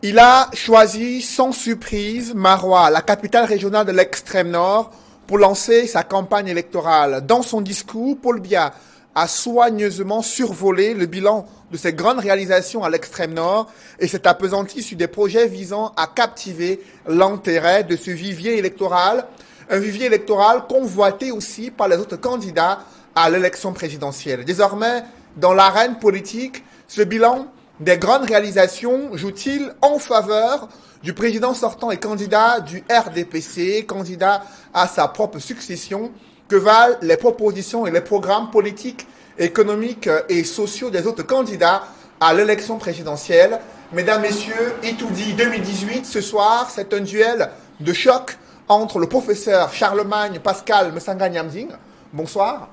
Il a choisi sans surprise Maroua, la capitale régionale de l'extrême nord, pour lancer sa campagne électorale. Dans son discours, Paul Biya a soigneusement survolé le bilan de ses grandes réalisations à l'extrême nord et s'est appesanti sur des projets visant à captiver l'intérêt de ce vivier électoral, un vivier électoral convoité aussi par les autres candidats à l'élection présidentielle. Désormais, dans l'arène politique, ce bilan des grandes réalisations joue-t-il en faveur du président sortant et candidat du RDPC, candidat à sa propre succession? Que valent les propositions et les programmes politiques, économiques et sociaux des autres candidats à l'élection présidentielle? Mesdames, Messieurs, Etoudi 2018, ce soir, c'est un duel de choc entre le professeur Charlemagne Pascal Msanga Nyamding. Bonsoir.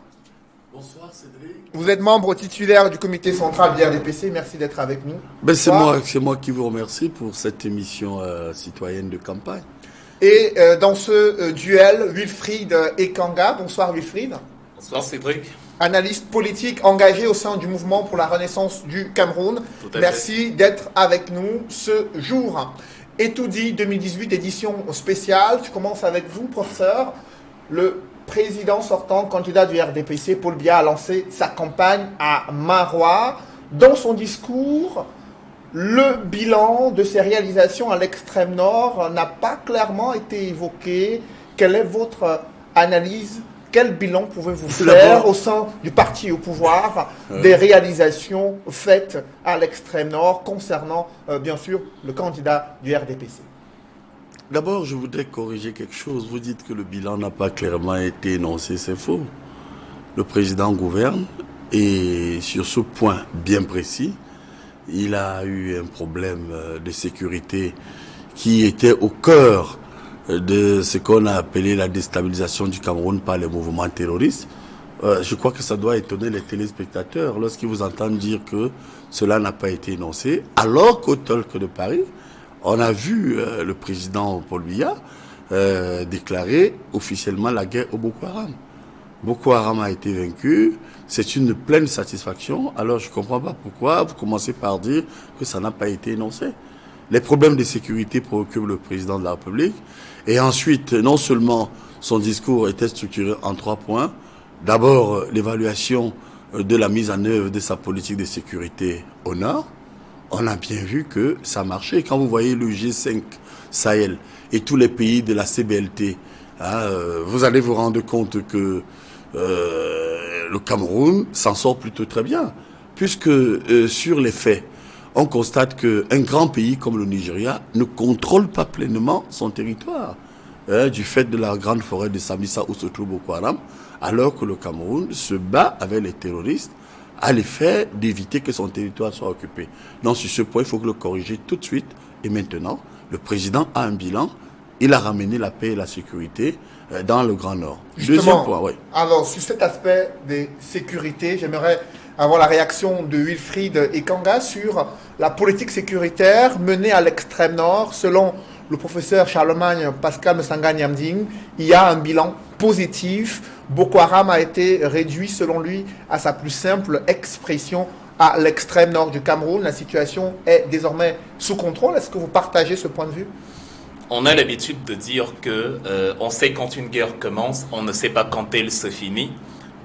Bonsoir Cédric. Vous êtes membre titulaire du comité central du RDPC. Merci d'être avec nous. Ben c'est moi qui vous remercie pour cette émission citoyenne de campagne. Et dans ce duel, Wilfried Ekanga. Bonsoir Wilfried. Bonsoir Cédric. Analyste politique engagé au sein du mouvement pour la renaissance du Cameroun. Merci d'être avec nous ce jour. Etoudi 2018, édition spéciale. Je commence avec vous, professeur. Le président sortant, candidat du RDPC, Paul Biya, a lancé sa campagne à Maroua. Dans son discours, le bilan de ses réalisations à l'extrême nord n'a pas clairement été évoqué. Quelle est votre analyse? Quel bilan pouvez-vous faire au sein du parti au pouvoir des réalisations faites à l'extrême nord concernant, bien sûr, le candidat du RDPC? D'abord, je voudrais corriger quelque chose. Vous dites que le bilan n'a pas clairement été énoncé, c'est faux. Le président gouverne et sur ce point bien précis, il a eu un problème de sécurité qui était au cœur de ce qu'on a appelé la déstabilisation du Cameroun par les mouvements terroristes. Je crois que ça doit étonner les téléspectateurs lorsqu'ils vous entendent dire que cela n'a pas été énoncé, alors qu'au Talk de Paris, on a vu le président Paul Biya déclarer officiellement la guerre au Boko Haram. Boko Haram a été vaincu, c'est une pleine satisfaction. Alors je ne comprends pas pourquoi vous commencez par dire que ça n'a pas été énoncé. Les problèmes de sécurité préoccupent le président de la République. Et ensuite, non seulement son discours était structuré en 3 points. D'abord, l'évaluation de la mise en œuvre de sa politique de sécurité au Nord. On a bien vu que ça marchait. Quand vous voyez le G5 Sahel et tous les pays de la CBLT, vous allez vous rendre compte que le Cameroun s'en sort plutôt très bien. Puisque sur les faits, on constate qu'un grand pays comme le Nigeria ne contrôle pas pleinement son territoire du fait de la grande forêt de Sambisa où se trouve Boko Haram, alors que le Cameroun se bat avec les terroristes à l'effet d'éviter que son territoire soit occupé. Donc sur ce point, il faut le corriger tout de suite. Et maintenant, le président a un bilan. Il a ramené la paix et la sécurité dans le Grand Nord. Justement, deuxième point, oui. Alors, sur cet aspect de sécurité, j'aimerais avoir la réaction de Wilfried Ekanga sur la politique sécuritaire menée à l'extrême nord. Selon le professeur Charlemagne Pascal Msanga Nyamding, il y a un bilan positif. Boko Haram a été réduit, selon lui, à sa plus simple expression à l'extrême nord du Cameroun. La situation est désormais sous contrôle. Est-ce que vous partagez ce point de vue? On a l'habitude de dire que on sait quand une guerre commence, on ne sait pas quand elle se finit.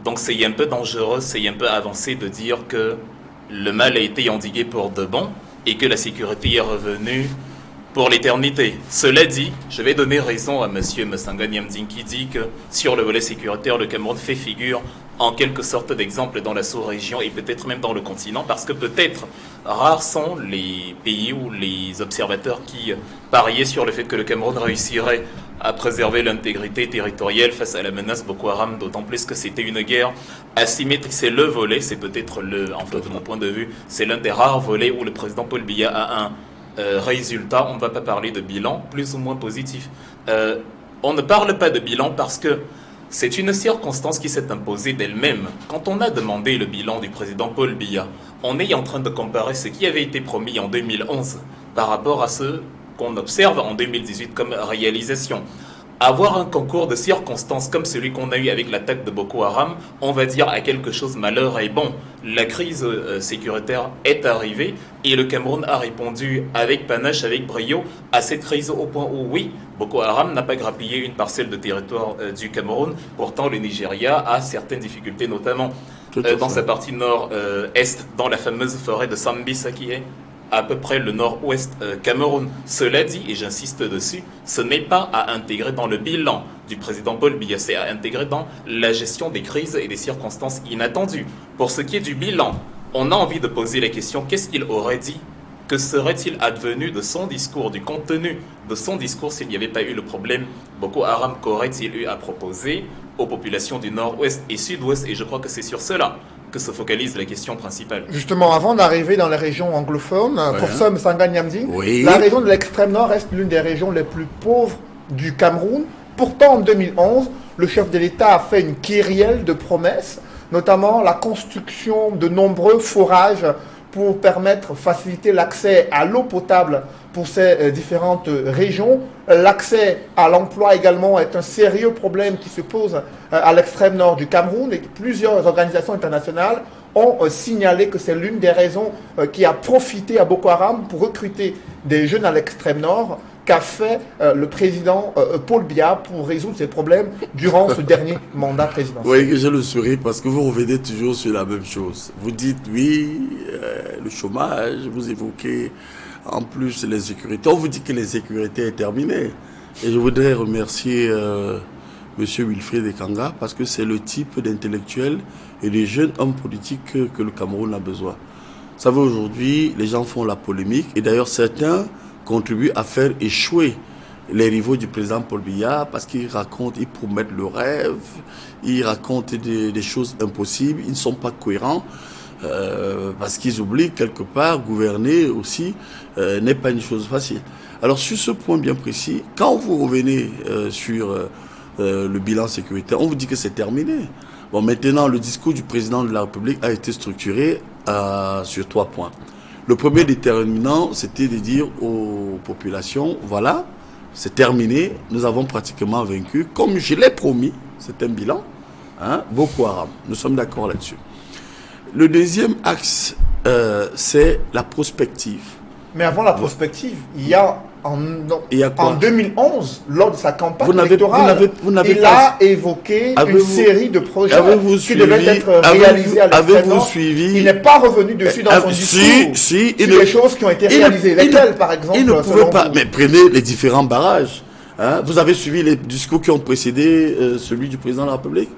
Donc c'est un peu dangereux, c'est un peu avancé de dire que le mal a été endigué pour de bon et que la sécurité est revenue pour l'éternité. Cela dit, je vais donner raison à M. Msanga Nyamding qui dit que sur le volet sécuritaire, le Cameroun fait figure en quelque sorte d'exemple dans la sous-région et peut-être même dans le continent, parce que peut-être rares sont les pays ou les observateurs qui pariaient sur le fait que le Cameroun réussirait à préserver l'intégrité territoriale face à la menace Boko Haram, d'autant plus que c'était une guerre asymétrique. C'est le volet, c'est peut-être en fait de mon point de vue, c'est l'un des rares volets où le président Paul Biya a un résultat. On ne va pas parler de bilan, plus ou moins positif. On ne parle pas de bilan parce que c'est une circonstance qui s'est imposée d'elle-même. Quand on a demandé le bilan du président Paul Biya, on est en train de comparer ce qui avait été promis en 2011 par rapport à ce qu'on observe en 2018 comme réalisation. avoir un concours de circonstances comme celui qu'on a eu avec l'attaque de Boko Haram, on va dire à quelque chose malheur est bon. La crise sécuritaire est arrivée et le Cameroun a répondu avec panache, avec brio à cette crise au point où oui, Boko Haram n'a pas grappillé une parcelle de territoire du Cameroun. Pourtant, le Nigeria a certaines difficultés, notamment dans sa partie nord-est, dans la fameuse forêt de Sambisa qui est à peu près le nord-ouest Cameroun. Cela dit, et j'insiste dessus, ce n'est pas à intégrer dans le bilan du président Paul Biya, c'est à intégrer dans la gestion des crises et des circonstances inattendues. Pour ce qui est du bilan, on a envie de poser la question, qu'est-ce qu'il aurait dit? Que serait-il advenu de son discours, du contenu de son discours s'il n'y avait pas eu le problème Boko Haram? Qu'aurait-il eu à proposer aux populations du nord-ouest et sud-ouest? Et je crois que c'est sur cela que se focalise la question principale. Justement, avant d'arriver dans les régions anglophones, professeur Msanga Nyamdi, la région de l'extrême nord reste l'une des régions les plus pauvres du Cameroun. Pourtant, en 2011, le chef de l'État a fait une kyrielle de promesses, notamment la construction de nombreux forages pour faciliter l'accès à l'eau potable pour ces différentes régions. L'accès à l'emploi également est un sérieux problème qui se pose à l'extrême nord du Cameroun et plusieurs organisations internationales ont signalé que c'est l'une des raisons qui a profité à Boko Haram pour recruter des jeunes à l'extrême nord qu'a fait le président Paul Biya pour résoudre ces problèmes durant ce dernier mandat présidentiel. Oui, je le souris parce que vous revenez toujours sur la même chose. Vous dites oui, le chômage, vous évoquez en plus l'insécurité. On vous dit que l'insécurité est terminée. Et je voudrais remercier M. Wilfried Ekanga parce que c'est le type d'intellectuel et de jeunes hommes politiques que le Cameroun a besoin. Vous savez, aujourd'hui, les gens font la polémique et d'ailleurs certains contribuent à faire échouer les rivaux du président Paul Biya parce qu'ils racontent, ils promettent le rêve, ils racontent des choses impossibles, ils ne sont pas cohérents parce qu'ils oublient quelque part gouverner aussi n'est pas une chose facile. Alors sur ce point bien précis, quand vous revenez sur le bilan sécuritaire, on vous dit que c'est terminé. Bon, maintenant le discours du président de la République a été structuré sur 3 points. Le premier déterminant, c'était de dire aux populations, voilà, c'est terminé, nous avons pratiquement vaincu. Comme je l'ai promis, c'est un bilan, Boko Haram. Nous sommes d'accord là-dessus. Le deuxième axe, c'est la prospective. Mais avant la prospective, il y a en 2011, lors de sa campagne électorale, il a évoqué une série de projets qui devaient être réalisés à l'extrême nord. Il n'est pas revenu dessus dans son discours. Si, des choses qui ont été réalisées. Lesquelles, par exemple? Il ne pouvait pas. Mais prenez les différents barrages. Vous avez suivi les discours qui ont précédé celui du président de la République.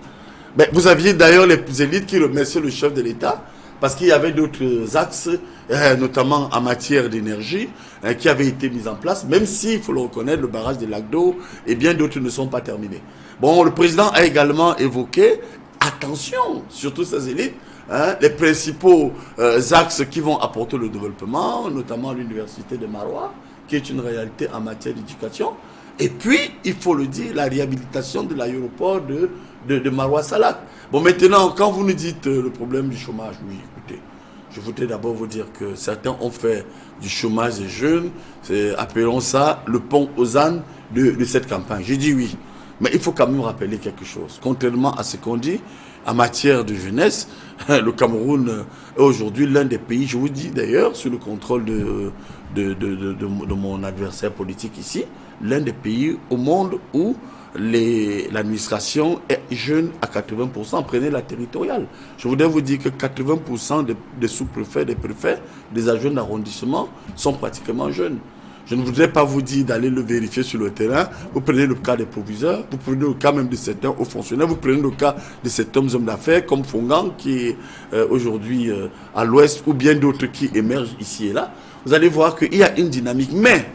Mais vous aviez d'ailleurs les élites qui remerciaient le chef de l'État parce qu'il y avait d'autres axes, notamment en matière d'énergie, qui avaient été mis en place, même si, il faut le reconnaître, le barrage de Lac d'Eau et bien d'autres ne sont pas terminés. Bon, le président a également évoqué, attention, surtout ces élites, les principaux axes qui vont apporter le développement, notamment l'université de Maroua, qui est une réalité en matière d'éducation. Et puis, il faut le dire, la réhabilitation de l'aéroport de Maroua-Salak. Bon, maintenant, quand vous nous dites le problème du chômage, oui, écoutez, je voudrais d'abord vous dire que certains ont fait du chômage des jeunes, appelons ça le pont aux ânes de cette campagne. J'ai dit oui, mais il faut quand même rappeler quelque chose. Contrairement à ce qu'on dit, en matière de jeunesse, le Cameroun est aujourd'hui l'un des pays, je vous dis d'ailleurs, sous le contrôle de mon adversaire politique ici, l'un des pays au monde où l'administration est jeune à 80%. Prenez la territoriale. Je voudrais vous dire que 80% des sous-préfets, des préfets, des adjoints d'arrondissement sont pratiquement jeunes. Je ne voudrais pas vous dire d'aller le vérifier sur le terrain. Vous prenez le cas des proviseurs, vous prenez le cas même de certains hauts fonctionnaires, vous prenez le cas de certains hommes d'affaires comme Fongang qui est aujourd'hui à l'ouest ou bien d'autres qui émergent ici et là. Vous allez voir qu'il y a une dynamique, mais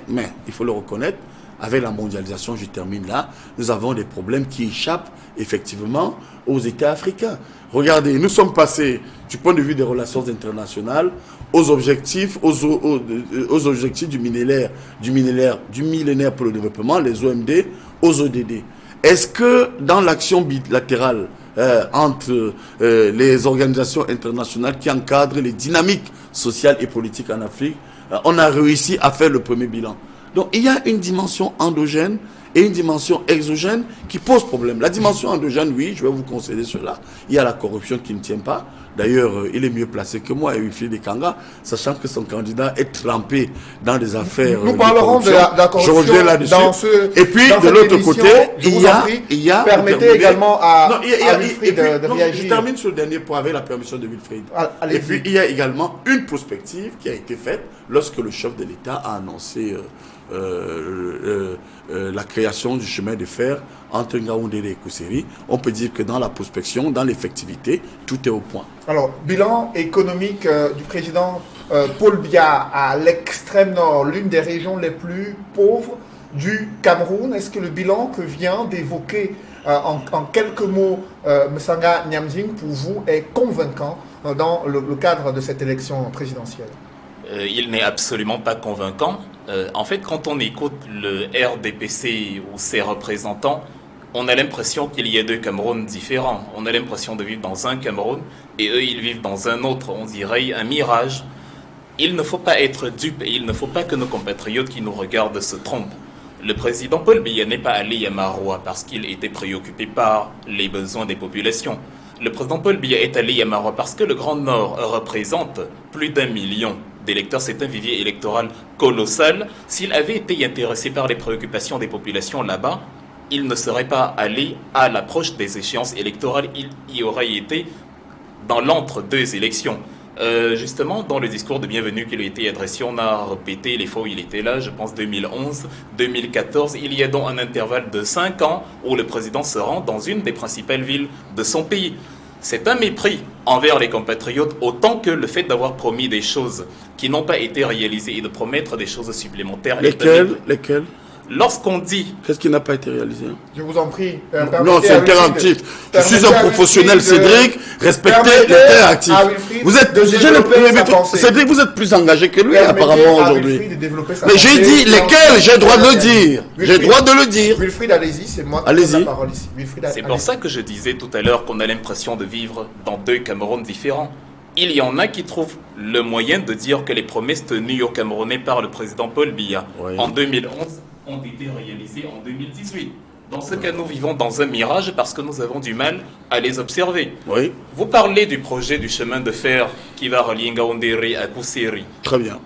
il faut le reconnaître, avec la mondialisation, je termine là, nous avons des problèmes qui échappent effectivement aux États africains. Regardez, nous sommes passés du point de vue des relations internationales aux objectifs, aux objectifs du millénaire pour le développement, les OMD, aux ODD. Est-ce que dans l'action bilatérale entre les organisations internationales qui encadrent les dynamiques sociales et politiques en Afrique, on a réussi à faire le premier bilan? Donc il y a une dimension endogène et une dimension exogène qui pose problème. La dimension endogène, oui, je vais vous concéder cela. Il y a la corruption qui ne tient pas. D'ailleurs, il est mieux placé que moi, Wilfried Ekanga, sachant que son candidat est trempé dans des affaires. Nous parlerons de la corruption je là-dessus. Et puis, de l'autre côté, il y a permettez également à Wilfried de réagir. Je termine sur le dernier point avec la permission de Wilfried. Et puis, il y a également une prospective qui a été faite lorsque le chef de l'État a annoncé la création du chemin de fer entre Ngaoundéré et Kousseri. On peut dire que dans la prospection, dans l'effectivité, tout est au point. Alors, bilan économique du président Paul Biya à l'extrême nord, l'une des régions les plus pauvres du Cameroun. Est-ce que le bilan que vient d'évoquer en quelques mots Msanga Nyamzing pour vous est convaincant dans le cadre de cette élection présidentielle? Il n'est absolument pas convaincant. En fait, quand on écoute le RDPC ou ses représentants, on a l'impression qu'il y a deux Camerouns différents. On a l'impression de vivre dans un Cameroun et eux, ils vivent dans un autre. On dirait un mirage. Il ne faut pas être dupe et il ne faut pas que nos compatriotes qui nous regardent se trompent. Le président Paul Biya n'est pas allé à Maroua parce qu'il était préoccupé par les besoins des populations. Le président Paul Biya est allé à Maroua parce que le Grand Nord représente plus d'1 million d'électeurs. C'est un vivier électoral colossal. S'il avait été intéressé par les préoccupations des populations là-bas, il ne serait pas allé à l'approche des échéances électorales. Il y aurait été dans l'entre-deux élections. Justement, dans le discours de bienvenue qui lui a été adressé, on a répété les fois où il était là, je pense 2011, 2014. Il y a donc un intervalle de 5 ans où le président se rend dans une des principales villes de son pays. C'est un mépris envers les compatriotes, autant que le fait d'avoir promis des choses qui n'ont pas été réalisées et de promettre des choses supplémentaires. Lesquelles Lorsqu'on dit... Qu'est-ce qui n'a pas été réalisé? Je vous en prie. Non, c'est interactif. Je suis un professionnel, Cédric. Respectez l'interactif. Vous êtes, Cédric, vous êtes plus engagé que lui, apparemment, aujourd'hui. Mais j'ai dit lesquels, j'ai le droit de le dire. J'ai le droit de le dire. Wilfried, allez-y, c'est moi qui donne la parole ici. C'est pour ça que je disais tout à l'heure qu'on a l'impression de vivre dans deux Camerouns différents. Il y en a qui trouvent le moyen de dire que les promesses tenues aux Camerounais par le président Paul Biya en 2011 ont été réalisées en 2018. Dans ce cas, nous vivons dans un mirage parce que nous avons du mal à les observer. Oui. Vous parlez du projet du chemin de fer qui va relier Ngaoundéré à Kousseri. Très bien.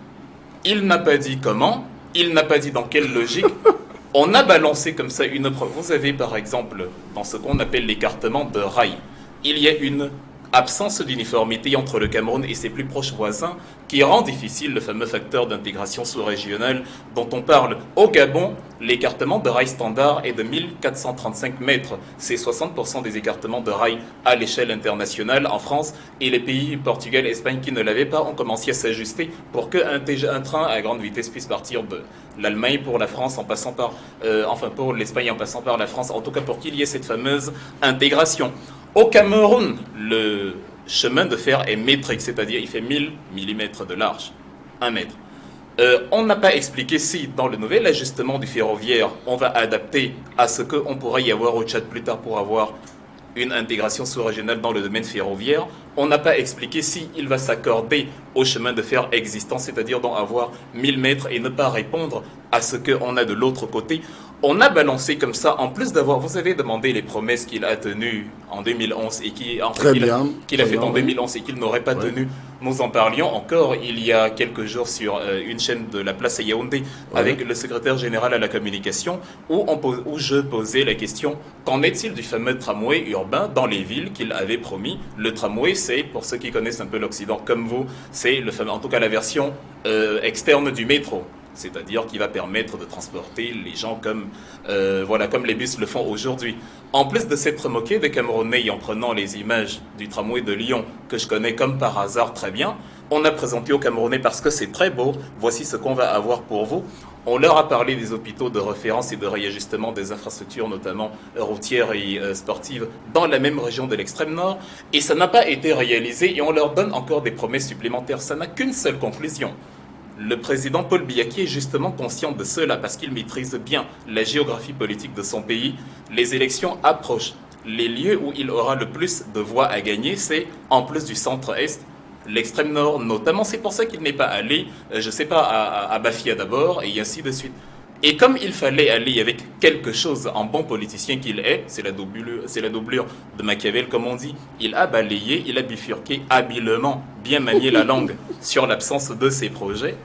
Il n'a pas dit comment, il n'a pas dit dans quelle logique. On a balancé comme ça une preuve. Vous avez par exemple, dans ce qu'on appelle l'écartement de rail, il y a une absence d'uniformité entre le Cameroun et ses plus proches voisins qui rend difficile le fameux facteur d'intégration sous-régionale dont on parle. Au Gabon, l'écartement de rail standard est de 1435 mètres. C'est 60% des écartements de rail à l'échelle internationale. En France et les pays Portugal et Espagne qui ne l'avaient pas ont commencé à s'ajuster pour qu'un train à grande vitesse puisse partir de l'Allemagne pour la France en passant par, pour l'Espagne en passant par la France, en tout cas pour qu'il y ait cette fameuse intégration. Au Cameroun, le chemin de fer est métrique, c'est-à-dire il fait 1000 mm de large, 1 mètre. On n'a pas expliqué si, dans le nouvel ajustement du ferroviaire, on va adapter à ce qu'on pourrait y avoir au Tchad plus tard pour avoir une intégration sous-régionale dans le domaine ferroviaire. On n'a pas expliqué si il va s'accorder au chemin de fer existant, c'est-à-dire d'en avoir 1000 mètres et ne pas répondre à ce qu'on a de l'autre côté. On a balancé comme ça, en plus d'avoir, vous avez demandé les promesses qu'il a tenues en 2011 et qu'il a fait en 2011 et qu'il n'aurait pas tenues. Nous en parlions encore il y a quelques jours sur une chaîne de la place à Yaoundé avec le secrétaire général à la communication où je posais la question, qu'en est-il du fameux tramway urbain dans les villes qu'il avait promis? Le tramway, c'est, pour ceux qui connaissent un peu l'Occident comme vous, c'est le fameux, en tout cas la version externe du métro. C'est-à-dire qui va permettre de transporter les gens comme les bus le font aujourd'hui. En plus de s'être moqué des Camerounais en prenant les images du tramway de Lyon, que je connais comme par hasard très bien, on a présenté aux Camerounais parce que c'est très beau, voici ce qu'on va avoir pour vous. On leur a parlé des hôpitaux de référence et de réajustement des infrastructures, notamment routières et sportives, dans la même région de l'extrême nord, et ça n'a pas été réalisé et on leur donne encore des promesses supplémentaires. Ça n'a qu'une seule conclusion. Le président Paul Biya est justement conscient de cela parce qu'il maîtrise bien la géographie politique de son pays. Les élections approchent. Les lieux où il aura le plus de voix à gagner, c'est en plus du centre-est, l'extrême nord notamment. C'est pour ça qu'il n'est pas allé, à Bafia d'abord et ainsi de suite. Et comme il fallait aller avec quelque chose, en bon politicien qu'il est, c'est la doublure de Machiavel, comme on dit, il a balayé, il a bifurqué habilement, bien manié la langue sur l'absence de ses projets.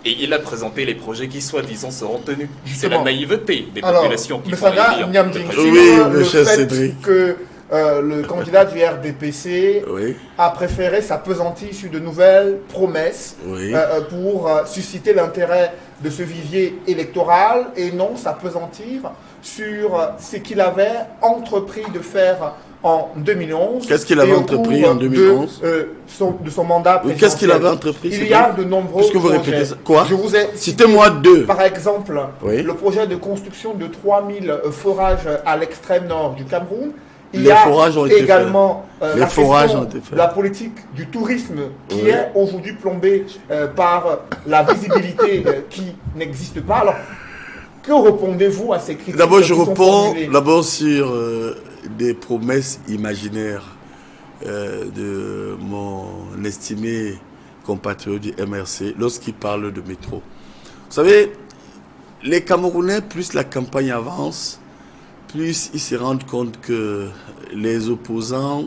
Et il a présenté les projets qui, soi-disant, seront tenus. C'est la naïveté des populations qui font élire le président. Le fait que le candidat du RDPC a préféré s'appesantir sur de nouvelles promesses pour susciter l'intérêt de ce vivier électoral et non s'appesantir sur ce qu'il avait entrepris de faire en 2011. Qu'est-ce qu'il avait entrepris en 2011 de son mandat présidentiel. Qu'est-ce qu'il avait entrepris? Il y a de nombreux projets. Vous répétez ça. Quoi? Je vous ai Citez-moi deux. Par exemple, le projet de construction de 3000 forages à l'extrême nord du Cameroun. Il y a également la politique du tourisme qui est aujourd'hui plombée par la visibilité qui n'existe pas. Alors, que répondez-vous à ces critiques? D'abord, je réponds sur des promesses imaginaires de mon estimé compatriote du MRC lorsqu'il parle de métro. Vous savez, les Camerounais, plus la campagne avance, plus ils se rendent compte que les opposants,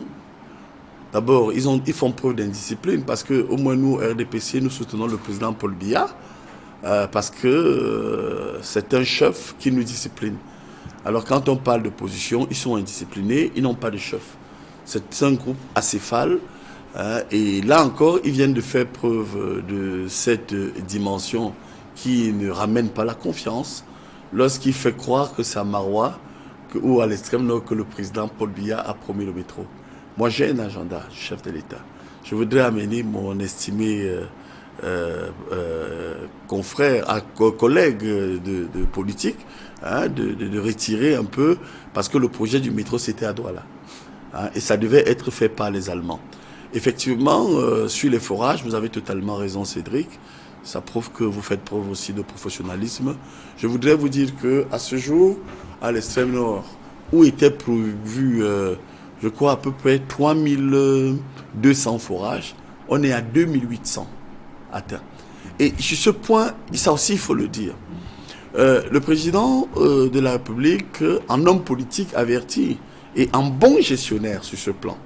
d'abord, ils font preuve d'indiscipline parce que au moins nous, RDPC, nous soutenons le président Paul Biya parce que c'est un chef qui nous discipline. Alors quand on parle de position, ils sont indisciplinés, ils n'ont pas de chef. C'est un groupe acéphale et là encore, ils viennent de faire preuve de cette dimension qui ne ramène pas la confiance lorsqu'il fait croire que c'est à Marois ou à l'extrême nord que le président Paul Biya a promis le métro. Moi, j'ai un agenda, chef de l'État. Je voudrais amener mon estimé confrère, collègue de politique, de retirer un peu, parce que le projet du métro, c'était à Douala. Et ça devait être fait par les Allemands. Effectivement, sur les forages, vous avez totalement raison, Cédric. Ça prouve que vous faites preuve aussi de professionnalisme. Je voudrais vous dire qu'à ce jour, à l'extrême nord, où étaient prévus, je crois, à peu près 3200 forages, on est à 2800 atteints. Et sur ce point, ça aussi, il faut le dire. Le président de la République, en homme politique averti et en bon gestionnaire sur ce plan,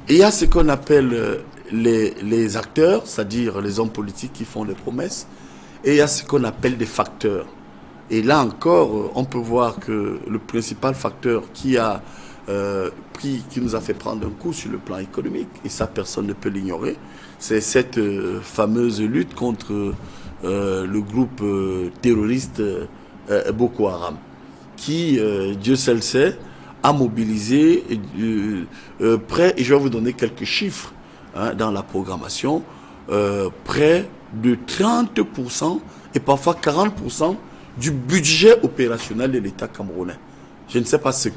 il y a ce qu'on appelle les acteurs, c'est-à-dire les hommes politiques qui font des promesses, et il y a ce qu'on appelle des facteurs. Et là encore, on peut voir que le principal facteur qui nous a fait prendre un coup sur le plan économique, et ça personne ne peut l'ignorer, c'est cette fameuse lutte contre le groupe terroriste Boko Haram, qui, Dieu seul sait, a mobilisé près, et je vais vous donner quelques chiffres dans la programmation, près de 30% et parfois 40% du budget opérationnel de l'État camerounais. Je ne sais pas si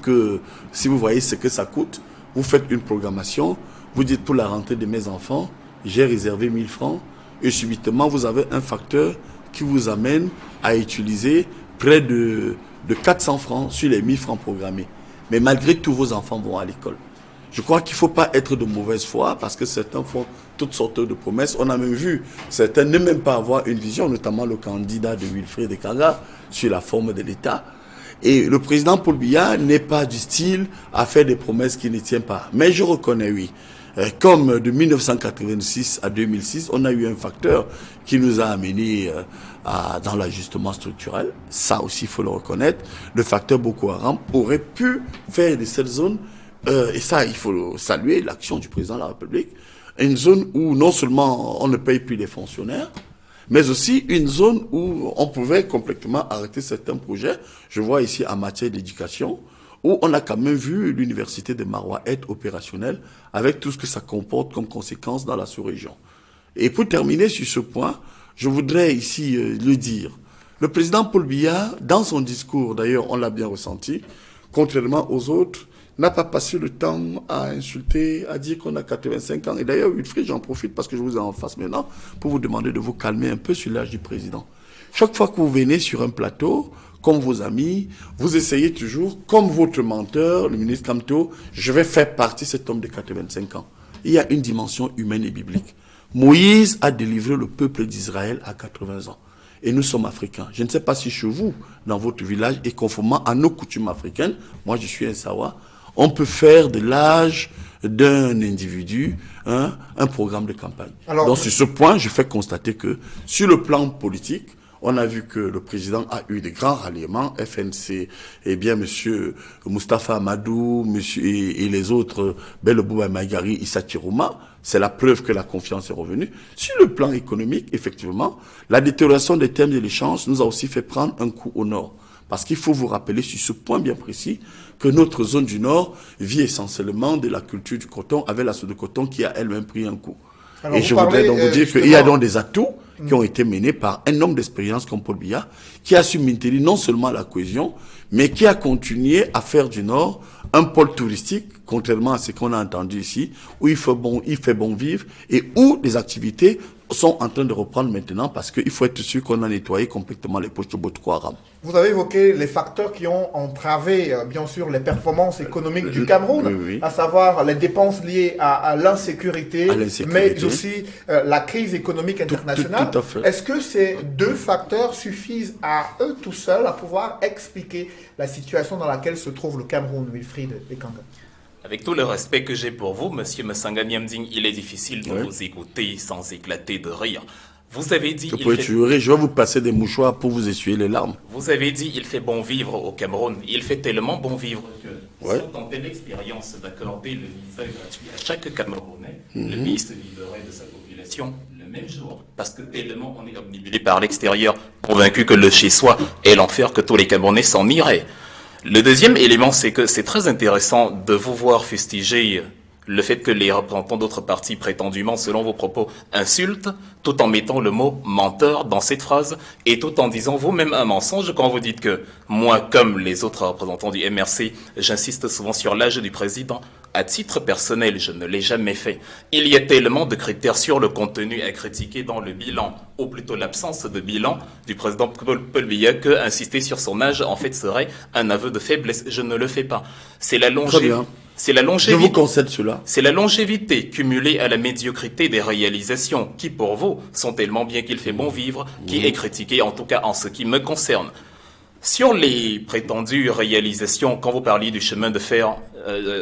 vous voyez ce que ça coûte, vous faites une programmation, vous dites pour la rentrée de mes enfants, j'ai réservé 1000 francs, et subitement vous avez un facteur qui vous amène à utiliser près de 400 francs sur les 1000 francs programmés. Mais malgré tout, vos enfants vont à l'école. Je crois qu'il ne faut pas être de mauvaise foi parce que certains font toutes sortes de promesses. On a même vu certains ne même pas avoir une vision, notamment le candidat de Wilfried Kaga sur la forme de l'État. Et le président Paul Biya n'est pas du style à faire des promesses qui ne tiennent pas. Mais je reconnais, oui, comme de 1986 à 2006, on a eu un facteur qui nous a amené dans l'ajustement structurel. Ça aussi, il faut le reconnaître. Le facteur Boko Haram aurait pu faire de cette zone, et ça, il faut saluer l'action du président de la République, une zone où non seulement on ne paye plus les fonctionnaires, mais aussi une zone où on pouvait complètement arrêter certains projets. Je vois ici en matière d'éducation, où on a quand même vu l'université de Marois être opérationnelle avec tout ce que ça comporte comme conséquence dans la sous-région. Et pour terminer sur ce point, je voudrais ici le dire. Le président Paul Biya, dans son discours, d'ailleurs on l'a bien ressenti, contrairement aux autres, n'a pas passé le temps à insulter, à dire qu'on a 85 ans. Et d'ailleurs, Wilfried, j'en profite parce que je vous ai en face maintenant pour vous demander de vous calmer un peu sur l'âge du président. Chaque fois que vous venez sur un plateau, comme vos amis, vous essayez toujours, comme votre menteur, le ministre Kamto, je vais faire partie de cet homme de 85 ans. Il y a une dimension humaine et biblique. Moïse a délivré le peuple d'Israël à 80 ans. et nous sommes africains. Je ne sais pas si chez vous, dans votre village, et conformément à nos coutumes africaines, moi je suis un Sawa, on peut faire de l'âge d'un individu un programme de campagne. Alors, donc sur ce point, je fais constater que sur le plan politique, on a vu que le président a eu de grands ralliements, FNC, et bien monsieur Moustapha Amadou, monsieur et les autres, Belebouba Maïgari, Issa Chirouma, c'est la preuve que la confiance est revenue. Sur le plan économique, effectivement, la détérioration des termes de l'échange nous a aussi fait prendre un coup au nord. Parce qu'il faut vous rappeler sur ce point bien précis que notre zone du Nord vit essentiellement de la culture du coton, avec la soude de coton qui a elle-même pris un coup. Alors et je voudrais donc vous dire qu'il y a donc des atouts qui ont été menés par un homme d'expérience comme Paul Biya, qui a su maintenir non seulement la cohésion, mais qui a continué à faire du Nord un pôle touristique, contrairement à ce qu'on a entendu ici, où il fait bon vivre et où les activités sont en train de reprendre maintenant parce qu'il faut être sûr qu'on a nettoyé complètement les poches de Boko Haram. Vous avez évoqué les facteurs qui ont entravé, bien sûr, les performances économiques du Cameroun, à savoir les dépenses liées à l'insécurité, mais aussi la crise économique internationale. Tout à fait. Est-ce que ces deux facteurs suffisent à eux tout seuls à pouvoir expliquer la situation dans laquelle se trouve le Cameroun, Wilfried Ekanga? Avec tout le respect que j'ai pour vous, Monsieur Masanga Niamding, il est difficile de vous écouter sans éclater de rire. Vous avez dit... Je vais vous passer des mouchoirs pour vous essuyer les larmes. Vous avez dit il fait bon vivre au Cameroun. Il fait tellement bon vivre que, sans tenter l'expérience d'accorder le visa gratuit à chaque Camerounais, le pays se viderait de sa population le même jour. Parce que tellement on est obnubilé par l'extérieur, convaincu que le chez-soi est l'enfer, que tous les Camerounais s'en iraient. Le deuxième élément, c'est que c'est très intéressant de vous voir fustiger le fait que les représentants d'autres partis prétendument, selon vos propos, insultent, tout en mettant le mot menteur dans cette phrase, et tout en disant vous-même un mensonge quand vous dites que moi, comme les autres représentants du MRC, j'insiste souvent sur l'âge du président. À titre personnel, je ne l'ai jamais fait. Il y a tellement de critères sur le contenu à critiquer dans le bilan, ou plutôt l'absence de bilan du président Paul Biya, que insister sur son âge, en fait, serait un aveu de faiblesse. Je ne le fais pas. C'est la longévité. Je vous concède cela. C'est la longévité cumulée à la médiocrité des réalisations qui, pour vous, sont tellement bien qu'il fait bon vivre, qui est critiqué, en tout cas en ce qui me concerne. Sur les prétendues réalisations, quand vous parliez du chemin de fer,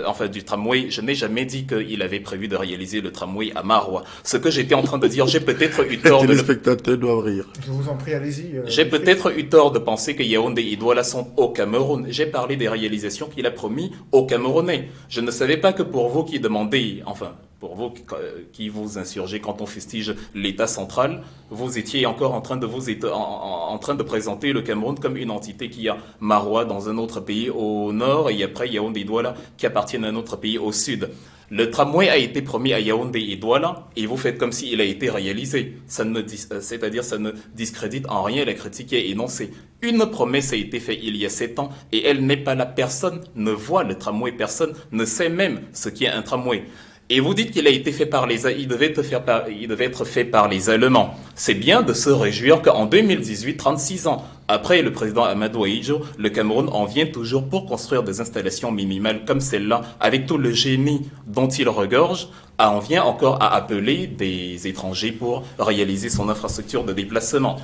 enfin du tramway, je n'ai jamais dit qu'il avait prévu de réaliser le tramway à Maroua. Ce que j'étais en train de dire, j'ai peut-être eu tort de... Les spectateurs doivent rire. Je vous en prie, allez-y. J'ai peut-être eu tort de penser que Yaoundé et Douala sont au Cameroun. J'ai parlé des réalisations qu'il a promis aux Camerounais. Je ne savais pas que pour vous qui demandez, enfin... Pour vous qui vous insurgez quand on fustige l'État central, vous étiez encore en train de présenter le Cameroun comme une entité qui a Maroua dans un autre pays au nord et après Yaoundé et Douala qui appartiennent à un autre pays au sud. Le tramway a été promis à Yaoundé et Douala et vous faites comme s'il a été réalisé. C'est-à-dire ça ne discrédite en rien la critique qui est énoncée. Une promesse a été faite il y a 7 ans et elle n'est pas là. Personne ne voit le tramway, personne ne sait même ce qu'est un tramway. Et vous dites qu'il a été fait il devait être fait par les Allemands. C'est bien de se réjouir qu'en 2018, 36 ans après le président Amadou Ahidjo, le Cameroun en vient toujours pour construire des installations minimales comme celle-là, avec tout le génie dont il regorge, en vient encore à appeler des étrangers pour réaliser son infrastructure de déplacement.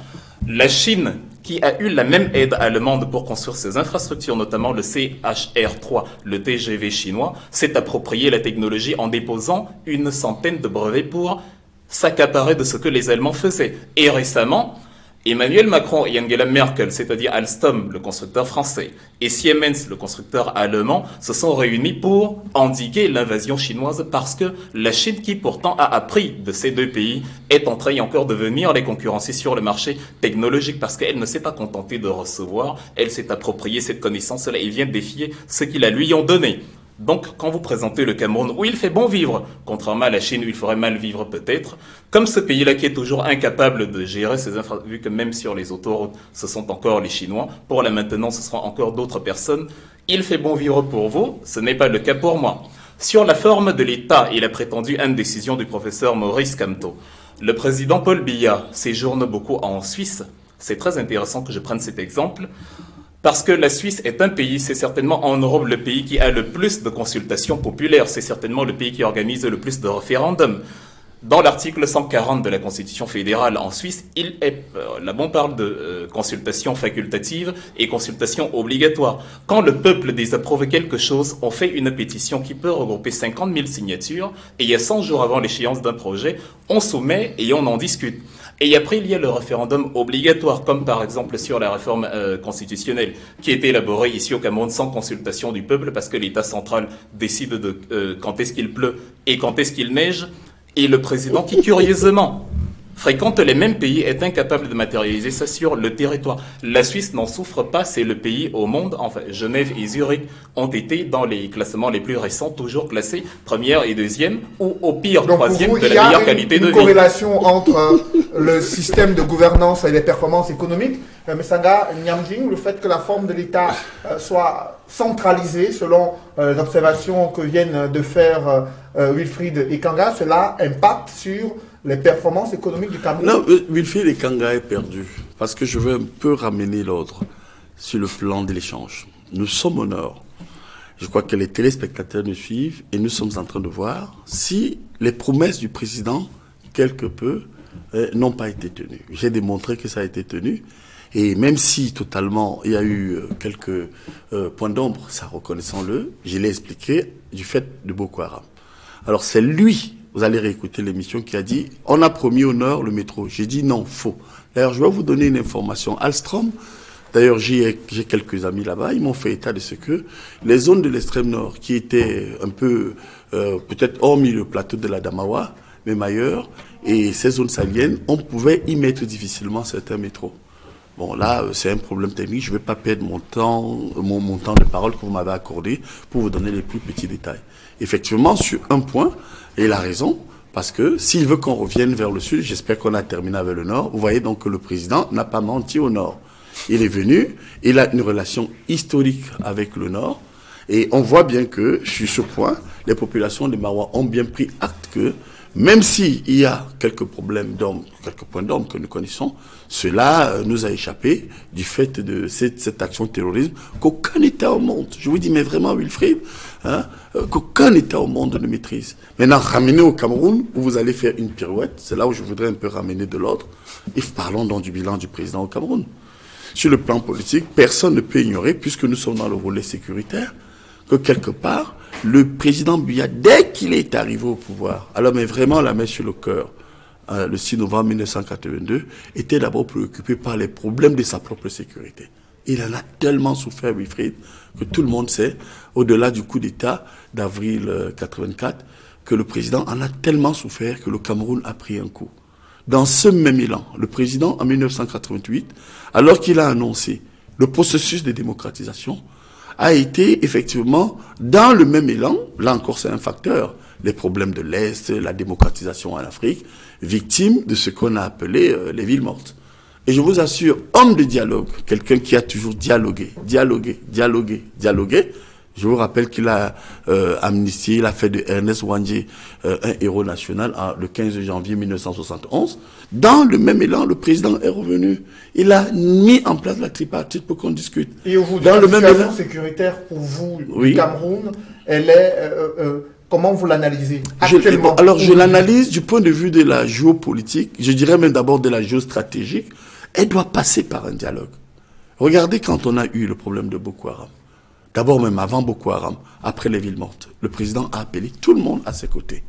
La Chine, qui a eu la même aide allemande pour construire ses infrastructures, notamment le CHR3, le TGV chinois, s'est approprié la technologie en déposant une centaine de brevets pour s'accaparer de ce que les Allemands faisaient. Et récemment, Emmanuel Macron et Angela Merkel, c'est-à-dire Alstom, le constructeur français, et Siemens, le constructeur allemand, se sont réunis pour endiguer l'invasion chinoise parce que la Chine, qui pourtant a appris de ces deux pays, est en train encore de venir les concurrencer sur le marché technologique parce qu'elle ne s'est pas contentée de recevoir, elle s'est appropriée cette connaissance-là et vient défier ce qu'ils la lui ont donné. Donc, quand vous présentez le Cameroun, où il fait bon vivre, contrairement à la Chine, où il ferait mal vivre peut-être, comme ce pays-là qui est toujours incapable de gérer ses infrastructures, vu que même sur les autoroutes, ce sont encore les Chinois, pour la maintenance, ce seront encore d'autres personnes, il fait bon vivre pour vous, ce n'est pas le cas pour moi. Sur la forme de l'État et la prétendue indécision du professeur Maurice Kamto, le président Paul Biya séjourne beaucoup en Suisse. C'est très intéressant que je prenne cet exemple. Parce que la Suisse est un pays, c'est certainement en Europe le pays qui a le plus de consultations populaires, c'est certainement le pays qui organise le plus de référendums. Dans l'article 140 de la Constitution fédérale en Suisse, là on parle de consultation facultative et consultation obligatoire. Quand le peuple désapprouve quelque chose, on fait une pétition qui peut regrouper 50 000 signatures, et il y a 100 jours avant l'échéance d'un projet, on soumet et on en discute. Et après, il y a le référendum obligatoire, comme par exemple sur la réforme constitutionnelle, qui a été élaborée ici au Cameroun sans consultation du peuple, parce que l'État central décide de quand est-ce qu'il pleut et quand est-ce qu'il neige. Et le président qui, curieusement, fréquente les mêmes pays, est incapable de matérialiser ça sur le territoire. La Suisse n'en souffre pas, c'est le pays au monde, enfin Genève et Zurich ont été dans les classements les plus récents, toujours classés première et deuxième, ou au pire donc troisième vous, de la meilleure qualité de vie. Il y a une corrélation entre le système de gouvernance et les performances économiques. Messanga Nyamjing, le fait que la forme de l'État soit centralisée selon les observations que viennent de faire Wilfried Ekanga, cela impacte sur les performances économiques du Cameroun. Non, Wilfried Ekanga est perdu, parce que je veux un peu ramener l'ordre sur le plan de l'échange. Nous sommes au nord. Je crois que les téléspectateurs nous suivent et nous sommes en train de voir si les promesses du président, quelque peu, n'ont pas été tenues. J'ai démontré que ça a été tenu. Et même si totalement il y a eu quelques points d'ombre, ça reconnaissons-le, je l'ai expliqué du fait de Boko Haram. Alors c'est lui, vous allez réécouter l'émission, qui a dit on a promis au nord le métro. J'ai dit non, faux. D'ailleurs, je vais vous donner une information. Alstom, d'ailleurs j'ai quelques amis là-bas, ils m'ont fait état de ce que les zones de l'extrême nord qui étaient un peu, peut-être hormis le plateau de la Damawa, même ailleurs, et ces zones sahéliennes, on pouvait y mettre difficilement certains métros. Bon, là, c'est un problème technique. Je ne vais pas perdre mon temps de parole que vous m'avez accordé pour vous donner les plus petits détails. Effectivement, sur un point, et il a raison, parce que s'il veut qu'on revienne vers le sud, j'espère qu'on a terminé avec le nord. Vous voyez donc que le président n'a pas menti au nord. Il est venu, il a une relation historique avec le nord, et on voit bien que, sur ce point, les populations de Marois ont bien pris acte que, même s'il y a quelques problèmes d'hommes, quelques points d'hommes que nous connaissons, cela nous a échappé du fait de cette action de terrorisme qu'aucun État au monde, je vous dis mais vraiment Wilfried, qu'aucun État au monde ne maîtrise. Maintenant, ramener au Cameroun, où vous allez faire une pirouette, c'est là où je voudrais un peu ramener de l'ordre, et parlons donc du bilan du président au Cameroun. Sur le plan politique, personne ne peut ignorer, puisque nous sommes dans le volet sécuritaire, que quelque part, le président Biya, dès qu'il est arrivé au pouvoir, alors mais vraiment la main sur le cœur, le 6 novembre 1982, était d'abord préoccupé par les problèmes de sa propre sécurité. Il en a tellement souffert, Wilfried, que tout le monde sait, au-delà du coup d'État d'avril 84, que le président en a tellement souffert que le Cameroun a pris un coup. Dans ce même élan, le président, en 1988, alors qu'il a annoncé le processus de démocratisation, a été effectivement dans le même élan, là encore c'est un facteur, les problèmes de l'Est, la démocratisation en Afrique, victime de ce qu'on a appelé les villes mortes. Et je vous assure, homme de dialogue, quelqu'un qui a toujours dialogué. Je vous rappelle qu'il a amnistié, il a fait de Ernest Wandje un héros national le 15 janvier 1971. Dans le même élan, le président est revenu. Il a mis en place la tripartite pour qu'on discute. Et aujourd'hui, dans la le même situation élan sécuritaire pour vous, oui. du Cameroun, elle est... comment vous l'analysez actuellement? Je l'analyse du point de vue de la géopolitique, je dirais même d'abord de la géostratégique. Elle doit passer par un dialogue. Regardez quand on a eu le problème de Boko Haram. D'abord même avant Boko Haram, après les villes mortes, le président a appelé tout le monde à ses côtés.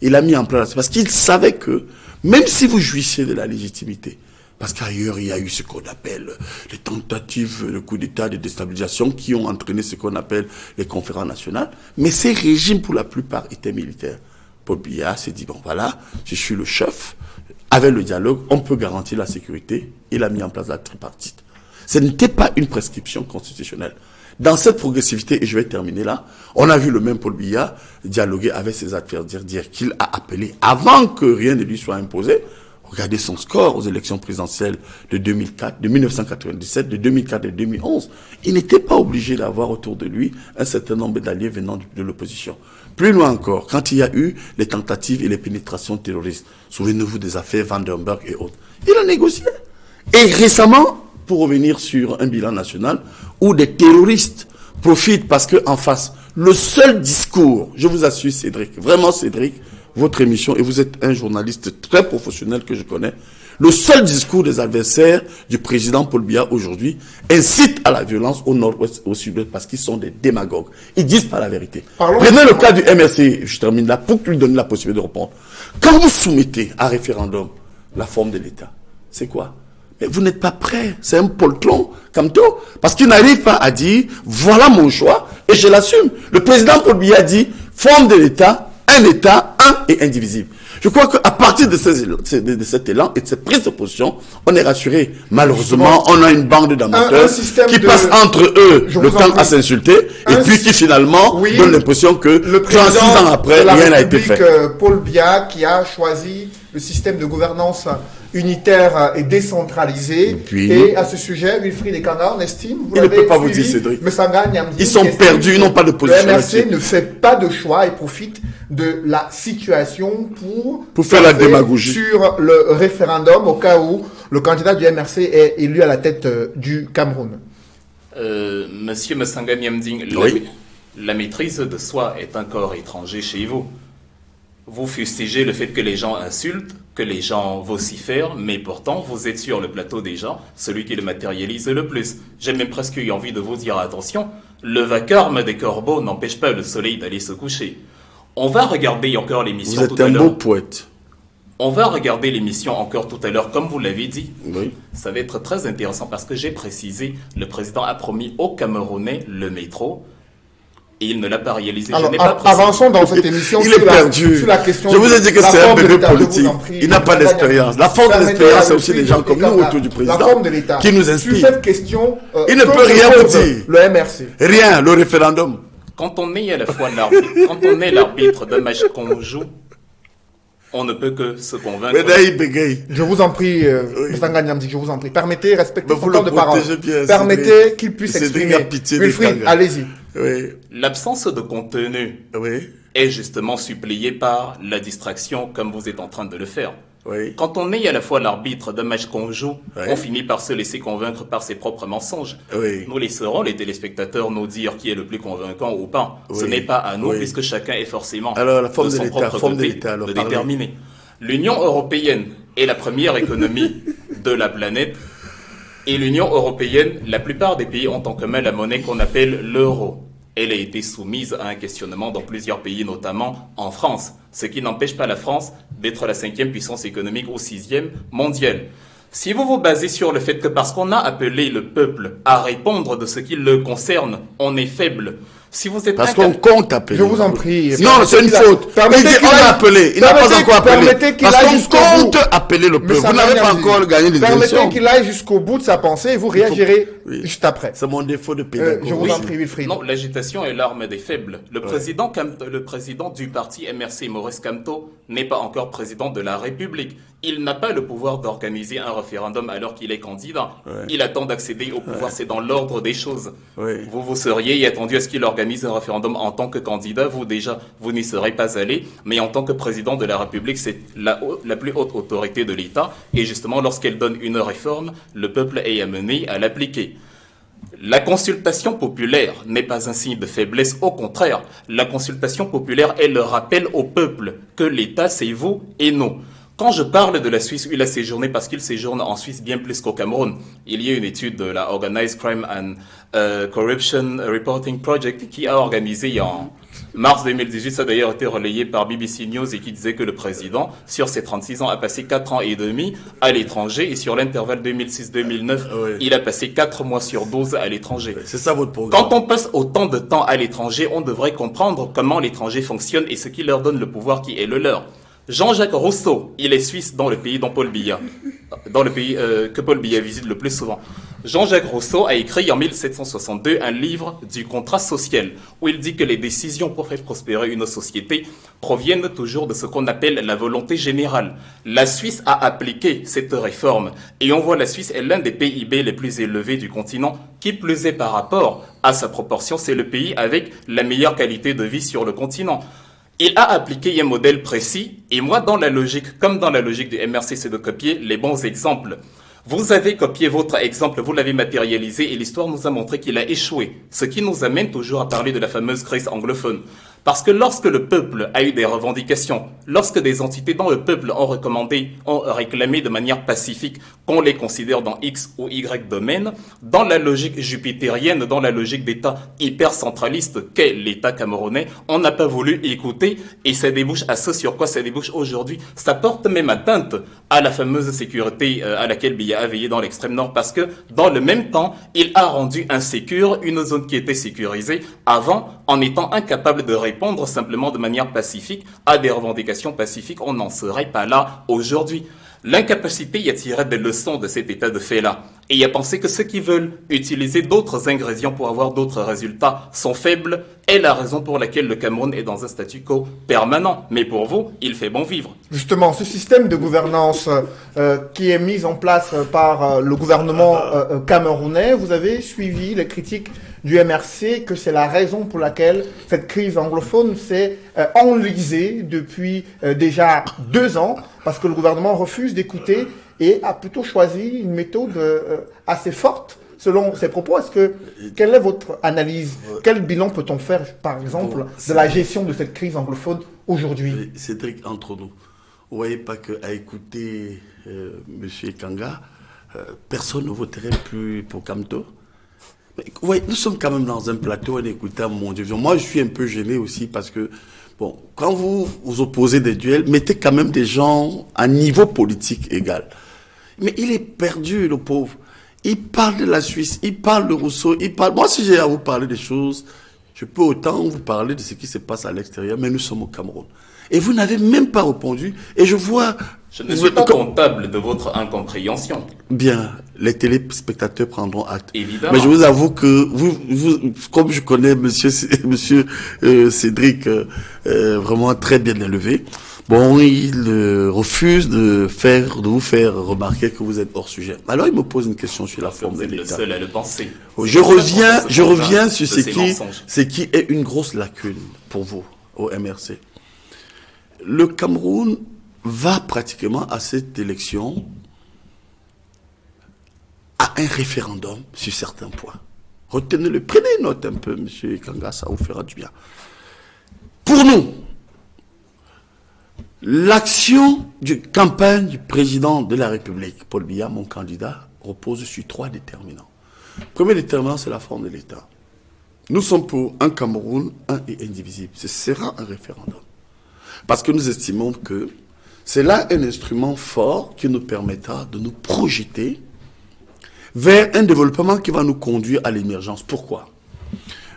Il a mis en place, parce qu'il savait que, même si vous jouissiez de la légitimité, parce qu'ailleurs il y a eu ce qu'on appelle les tentatives de coup d'État, de déstabilisation, qui ont entraîné ce qu'on appelle les conférences nationales, mais ces régimes pour la plupart étaient militaires. Paul Biya s'est dit, bon voilà, je suis le chef, avec le dialogue, on peut garantir la sécurité. Il a mis en place la tripartite. Ce n'était pas une prescription constitutionnelle. Dans cette progressivité, et je vais terminer là, on a vu le même Paul Biya dialoguer avec ses adversaires, dire qu'il a appelé, avant que rien ne lui soit imposé, regardez son score aux élections présidentielles de 2004, de 1997, de 2004 et de 2011. Il n'était pas obligé d'avoir autour de lui un certain nombre d'alliés venant de l'opposition. Plus loin encore, quand il y a eu les tentatives et les pénétrations terroristes, souvenez-vous des affaires Vandenberg et autres, il a négocié. Et récemment, pour revenir sur un bilan national, où des terroristes profitent parce qu'en face, le seul discours, je vous assure Cédric, vraiment Cédric, votre émission, et vous êtes un journaliste très professionnel que je connais, le seul discours des adversaires du président Paul Biya aujourd'hui incite à la violence au nord-ouest et au sud-ouest parce qu'ils sont des démagogues. Ils disent pas la vérité. Prenez le cas du MRC, je termine là, pour lui donner la possibilité de répondre. Quand vous soumettez à référendum la forme de l'État, c'est quoi? Mais vous n'êtes pas prêt. C'est un poltron, Kamto, parce qu'il n'arrive pas à dire, voilà mon choix, et je l'assume. Le président Paul Biya dit, forme de l'État, un État, un et indivisible. Je crois qu'à partir de cet élan et de cette prise de position, on est rassuré. Malheureusement, on a une bande d'amateurs qui passe entre eux le temps à s'insulter et puis qui finalement donne l'impression que 36 ans après, rien n'a été fait. Paul Biya qui a choisi le système de gouvernance unitaire et décentralisé. Et à ce sujet, Wilfried Ekanga, on estime, il ne peut pas vous dire, Cédric. Ils sont perdus, ils n'ont pas de position. Le MRC ne fait pas de choix et profite de la situation pour faire la démagogie sur le référendum au cas où le candidat du MRC est élu à la tête du Cameroun. Monsieur Msanga Nyamding, la maîtrise de soi est un corps étranger chez vous. Vous fustigez le fait que les gens insultent, que les gens vocifèrent, mais pourtant, vous êtes sur le plateau des gens, celui qui le matérialise le plus. J'ai même presque eu envie de vous dire attention, le vacarme des corbeaux n'empêche pas le soleil d'aller se coucher. On va regarder encore l'émission tout à l'heure. Vous êtes un beau poète. On va regarder l'émission encore tout à l'heure, comme vous l'avez dit. Oui. Ça va être très intéressant parce que j'ai précisé, le président a promis aux Camerounais le métro. Et il ne l'a pas réalisé. Alors, avançons dans cette émission. Il est perdu. Sur la question. Je vous ai dit que c'est un bébé politique. Il n'a pas d'expérience. La forme de l'expérience, c'est aussi des gens comme nous autour du président qui nous inspirent. Sur cette question, il ne peut rien vous dire. Le MRC. Rien, le référendum. Quand on est à la fois l'arbitre, quand on est l'arbitre d'un match qu'on joue, on ne peut que se convaincre. Je vous en prie, Msanga Nyamding, je vous en prie. Permettez, respectez son temps de parole. Permettez qu'il puisse s'exprimer. Wilfried, allez-y. Oui. L'absence de contenu est justement suppléée par la distraction, comme vous êtes en train de le faire. Oui. Quand on est à la fois l'arbitre d'un match qu'on joue, on finit par se laisser convaincre par ses propres mensonges. Nous laisserons les téléspectateurs nous dire qui est le plus convaincant ou pas. Ce n'est pas à nous, puisque chacun est forcément la forme de son propre côté de déterminer. L'Union européenne est la première économie de la planète. Et l'Union européenne, la plupart des pays ont en commun la monnaie qu'on appelle l'euro. Elle a été soumise à un questionnement dans plusieurs pays, notamment en France, ce qui n'empêche pas la France d'être la 5e puissance économique ou 6e mondiale. Si vous vous basez sur le fait que parce qu'on a appelé le peuple à répondre de ce qui le concerne, on est faible. Si vous êtes parce qu'on compte appeler. Je vous en prie. Non, c'est une faute. Permettez qu'il a appelé. Il n'a pas encore appelé. Parce qu'on compte appeler le peuple. Vous n'avez pas encore gagné les élections. Permettez qu'il aille jusqu'au bout de sa pensée et vous réagirez juste après. C'est mon défaut de pédagogie. Je vous en prie, Wilfried. Non, l'agitation est l'arme des faibles. Le président du parti MRC, Maurice Kamto, n'est pas encore président de la République. Il n'a pas le pouvoir d'organiser un référendum alors qu'il est candidat. Il attend d'accéder au pouvoir, c'est dans l'ordre des choses. Vous seriez attendu à ce qu'il organise un référendum en tant que candidat. Vous n'y serez pas allé, mais en tant que président de la République, c'est la plus haute autorité de l'État. Et justement, lorsqu'elle donne une réforme, le peuple est amené à l'appliquer. La consultation populaire n'est pas un signe de faiblesse, au contraire. La consultation populaire est le rappel au peuple que l'État, c'est vous et nous. Quand je parle de la Suisse où il a séjourné, parce qu'il séjourne en Suisse bien plus qu'au Cameroun, il y a une étude de la Organized Crime and Corruption Reporting Project qui a organisé en mars 2018, ça a d'ailleurs été relayé par BBC News et qui disait que le président, sur ses 36 ans, a passé 4 ans et demi à l'étranger et sur l'intervalle 2006-2009, il a passé 4 mois sur 12 à l'étranger. C'est ça votre programme. Quand on passe autant de temps à l'étranger, on devrait comprendre comment l'étranger fonctionne et ce qui leur donne le pouvoir qui est le leur. Jean-Jacques Rousseau, il est suisse dans le pays dont Paul Biya, dans le pays que Paul Biya visite le plus souvent. Jean-Jacques Rousseau a écrit en 1762 un livre du contrat social où il dit que les décisions pour faire prospérer une société proviennent toujours de ce qu'on appelle la volonté générale. La Suisse a appliqué cette réforme et on voit la Suisse est l'un des PIB les plus élevés du continent. Qui plus est par rapport à sa proportion, c'est le pays avec la meilleure qualité de vie sur le continent. Il a appliqué un modèle précis, et moi, dans la logique, comme dans la logique du MRC, c'est de copier les bons exemples. Vous avez copié votre exemple, vous l'avez matérialisé, et l'histoire nous a montré qu'il a échoué. Ce qui nous amène toujours à parler de la fameuse crise anglophone. Parce que lorsque le peuple a eu des revendications, lorsque des entités dont le peuple ont réclamé de manière pacifique qu'on les considère dans X ou Y domaine, dans la logique jupitérienne, dans la logique d'État hyper centraliste qu'est l'État camerounais, on n'a pas voulu écouter et ça débouche à ce sur quoi ça débouche aujourd'hui. Ça porte même atteinte à la fameuse sécurité à laquelle Biya a veillé dans l'extrême nord parce que dans le même temps, il a rendu insécure une zone qui était sécurisée avant en étant incapable de répondre simplement de manière pacifique à des revendications pacifiques. On n'en serait pas là aujourd'hui. L'incapacité y a tiré des leçons de cet état de fait-là et y a pensé que ceux qui veulent utiliser d'autres ingrédients pour avoir d'autres résultats sont faibles est la raison pour laquelle le Cameroun est dans un statu quo permanent. Mais pour vous, il fait bon vivre. Justement, ce système de gouvernance qui est mis en place par le gouvernement camerounais, vous avez suivi les critiques du MRC que c'est la raison pour laquelle cette crise anglophone s'est enlisée depuis déjà 2 ans, parce que le gouvernement refuse d'écouter et a plutôt choisi une méthode assez forte. Selon ces propos, quelle est votre analyse? Quel bilan peut-on faire, par exemple, de la gestion de cette crise anglophone aujourd'hui? Cédric, entre nous, vous voyez pas qu'à écouter M. Kanga, personne ne voterait plus pour Kamto? Oui, nous sommes quand même dans un plateau, on écoute mon Dieu. Moi, je suis un peu gêné aussi parce que, bon, quand vous vous opposez des duels, mettez quand même des gens à niveau politique égal. Mais il est perdu, le pauvre. Il parle de la Suisse, il parle de Rousseau, il parle... Moi, si j'ai à vous parler des choses, je peux autant vous parler de ce qui se passe à l'extérieur, mais nous sommes au Cameroun. Et vous n'avez même pas répondu. Et je vois... Je ne suis pas comptable de votre incompréhension. Bien, les téléspectateurs prendront acte. Évidemment. Mais je vous avoue que vous comme je connais monsieur Cédric vraiment très bien élevé, bon, il refuse de vous faire remarquer que vous êtes hors sujet. Alors il me pose une question sur la forme de l'État. Vous êtes le seul à le penser. Je reviens sur ce qui est une grosse lacune pour vous au MRC. Le Cameroun va pratiquement à cette élection à un référendum sur certains points. Retenez-le, prenez note un peu, M. Kanga, ça vous fera du bien. Pour nous, l'action de campagne du président de la République, Paul Biya, mon candidat, repose sur 3 déterminants. Le premier déterminant, c'est la forme de l'État. Nous sommes pour un Cameroun, un et indivisible. Ce sera un référendum. Parce que nous estimons que c'est là un instrument fort qui nous permettra de nous projeter vers un développement qui va nous conduire à l'émergence. Pourquoi?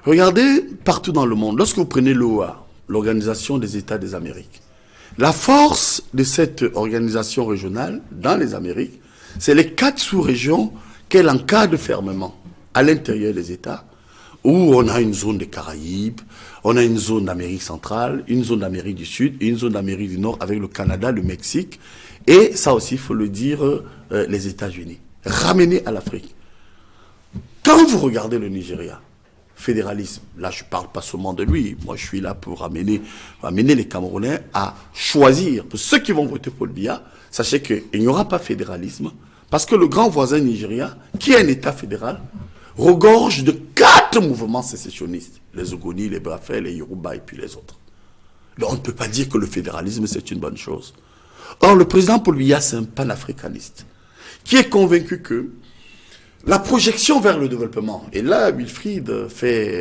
Regardez partout dans le monde, lorsque vous prenez l'OA, l'Organisation des États des Amériques, la force de cette organisation régionale dans les Amériques, c'est les 4 sous-régions qu'elle encadre fermement à l'intérieur des États, où on a une zone des Caraïbes, on a une zone d'Amérique centrale, une zone d'Amérique du Sud et une zone d'Amérique du Nord avec le Canada, le Mexique, et ça aussi, il faut le dire, les États-Unis. Ramener à l'Afrique. Quand vous regardez le Nigeria, fédéralisme, là je ne parle pas seulement de lui, moi je suis là pour amener les Camerounais à choisir, pour ceux qui vont voter pour le Biya, sachez qu'il n'y aura pas fédéralisme, parce que le grand voisin Nigeria, qui est un État fédéral, regorge de 4 mouvements sécessionnistes, les Ogoni, les Bafé, les Yoruba et puis les autres. Donc on ne peut pas dire que le fédéralisme c'est une bonne chose. Or le président Paul Biya c'est un panafricaniste, qui est convaincu que la projection vers le développement, et là Wilfried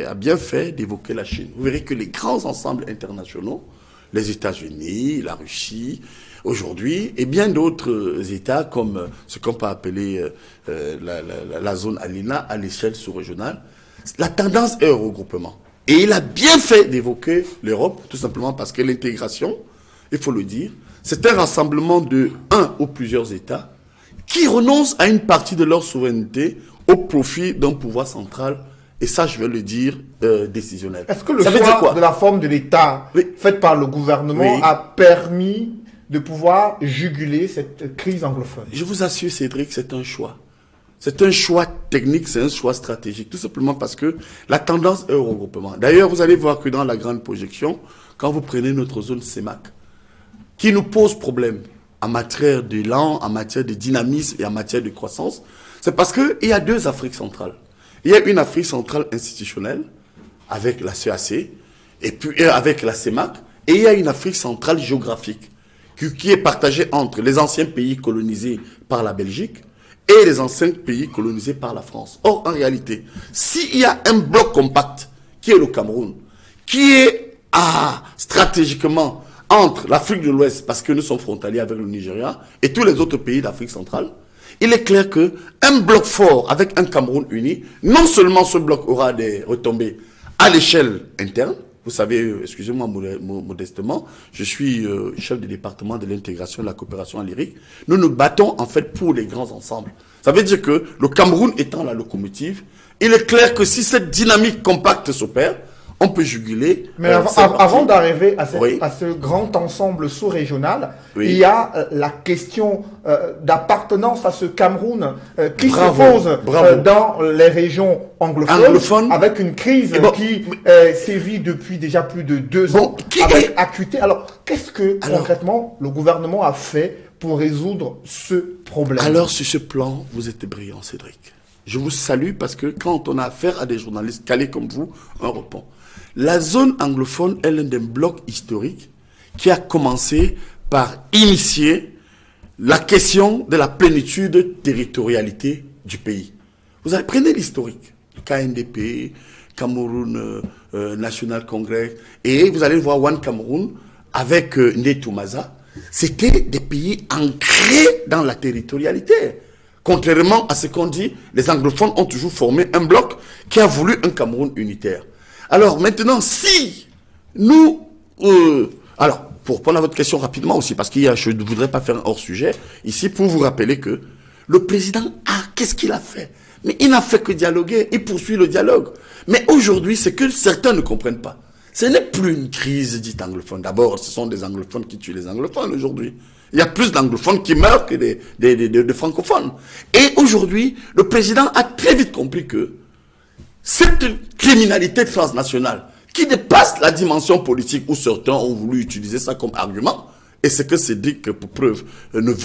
a bien fait d'évoquer la Chine. Vous verrez que les grands ensembles internationaux, les États-Unis, la Russie, aujourd'hui, et bien d'autres États comme ce qu'on peut appeler la zone ALINA à l'échelle sous-régionale, la tendance est au regroupement. Et il a bien fait d'évoquer l'Europe, tout simplement parce que l'intégration, il faut le dire, c'est un rassemblement de un ou plusieurs États qui renoncent à une partie de leur souveraineté au profit d'un pouvoir central, et ça, je vais le dire, décisionnel. Est-ce que le choix de la forme de l'État faite par le gouvernement a permis de pouvoir juguler cette crise anglophone? Je vous assure, Cédric, c'est un choix. C'est un choix technique, c'est un choix stratégique, tout simplement parce que la tendance est au regroupement. D'ailleurs, vous allez voir que dans la grande projection, quand vous prenez notre zone CEMAC, qui nous pose problème, en matière d'élan, en matière de dynamisme et en matière de croissance, c'est parce qu'il y a 2 Afriques centrales. Il y a une Afrique centrale institutionnelle, avec la CAC, et puis avec la CEMAC, et il y a une Afrique centrale géographique qui est partagée entre les anciens pays colonisés par la Belgique et les anciens pays colonisés par la France. Or, en réalité, s'il y a un bloc compact, qui est le Cameroun, qui est stratégiquement entre l'Afrique de l'Ouest, parce que nous sommes frontaliers avec le Nigeria, et tous les autres pays d'Afrique centrale, il est clair qu'un bloc fort avec un Cameroun uni, non seulement ce bloc aura des retombées à l'échelle interne. Vous savez, excusez-moi modestement, je suis chef du département de l'intégration et de la coopération en lyrique. Nous nous battons en fait pour les grands ensembles. Ça veut dire que le Cameroun étant la locomotive, il est clair que si cette dynamique compacte s'opère, on peut juguler. Mais avant d'arriver à ce grand ensemble sous-régional, il y a la question d'appartenance à ce Cameroun qui se pose dans les régions anglophones avec une crise qui sévit depuis déjà plus de 2 ans avec acuité. Alors, qu'est-ce que concrètement le gouvernement a fait pour résoudre ce problème? Alors, sur ce plan, vous êtes brillant, Cédric. Je vous salue parce que quand on a affaire à des journalistes calés comme vous, on répond. La zone anglophone est l'un des blocs historiques qui a commencé par initier la question de la plénitude territorialité du pays. Prenez l'historique, KNDP, Cameroun National Congress, et vous allez voir One Cameroun avec Ndetou Maza. C'était des pays ancrés dans la territorialité. Contrairement à ce qu'on dit, les anglophones ont toujours formé un bloc qui a voulu un Cameroun unitaire. Alors maintenant, si nous... alors, pour répondre à votre question rapidement aussi, parce que je ne voudrais pas faire un hors-sujet, ici, pour vous rappeler que le président, qu'est-ce qu'il a fait? Mais il n'a fait que dialoguer, il poursuit le dialogue. Mais aujourd'hui, c'est que certains ne comprennent pas. Ce n'est plus une crise dite anglophone. D'abord, ce sont des anglophones qui tuent les anglophones aujourd'hui. Il y a plus d'anglophones qui meurent que de francophones. Et aujourd'hui, le président a très vite compris que cette criminalité transnationale qui dépasse la dimension politique où certains ont voulu utiliser ça comme argument, et c'est que Cédric, pour preuve,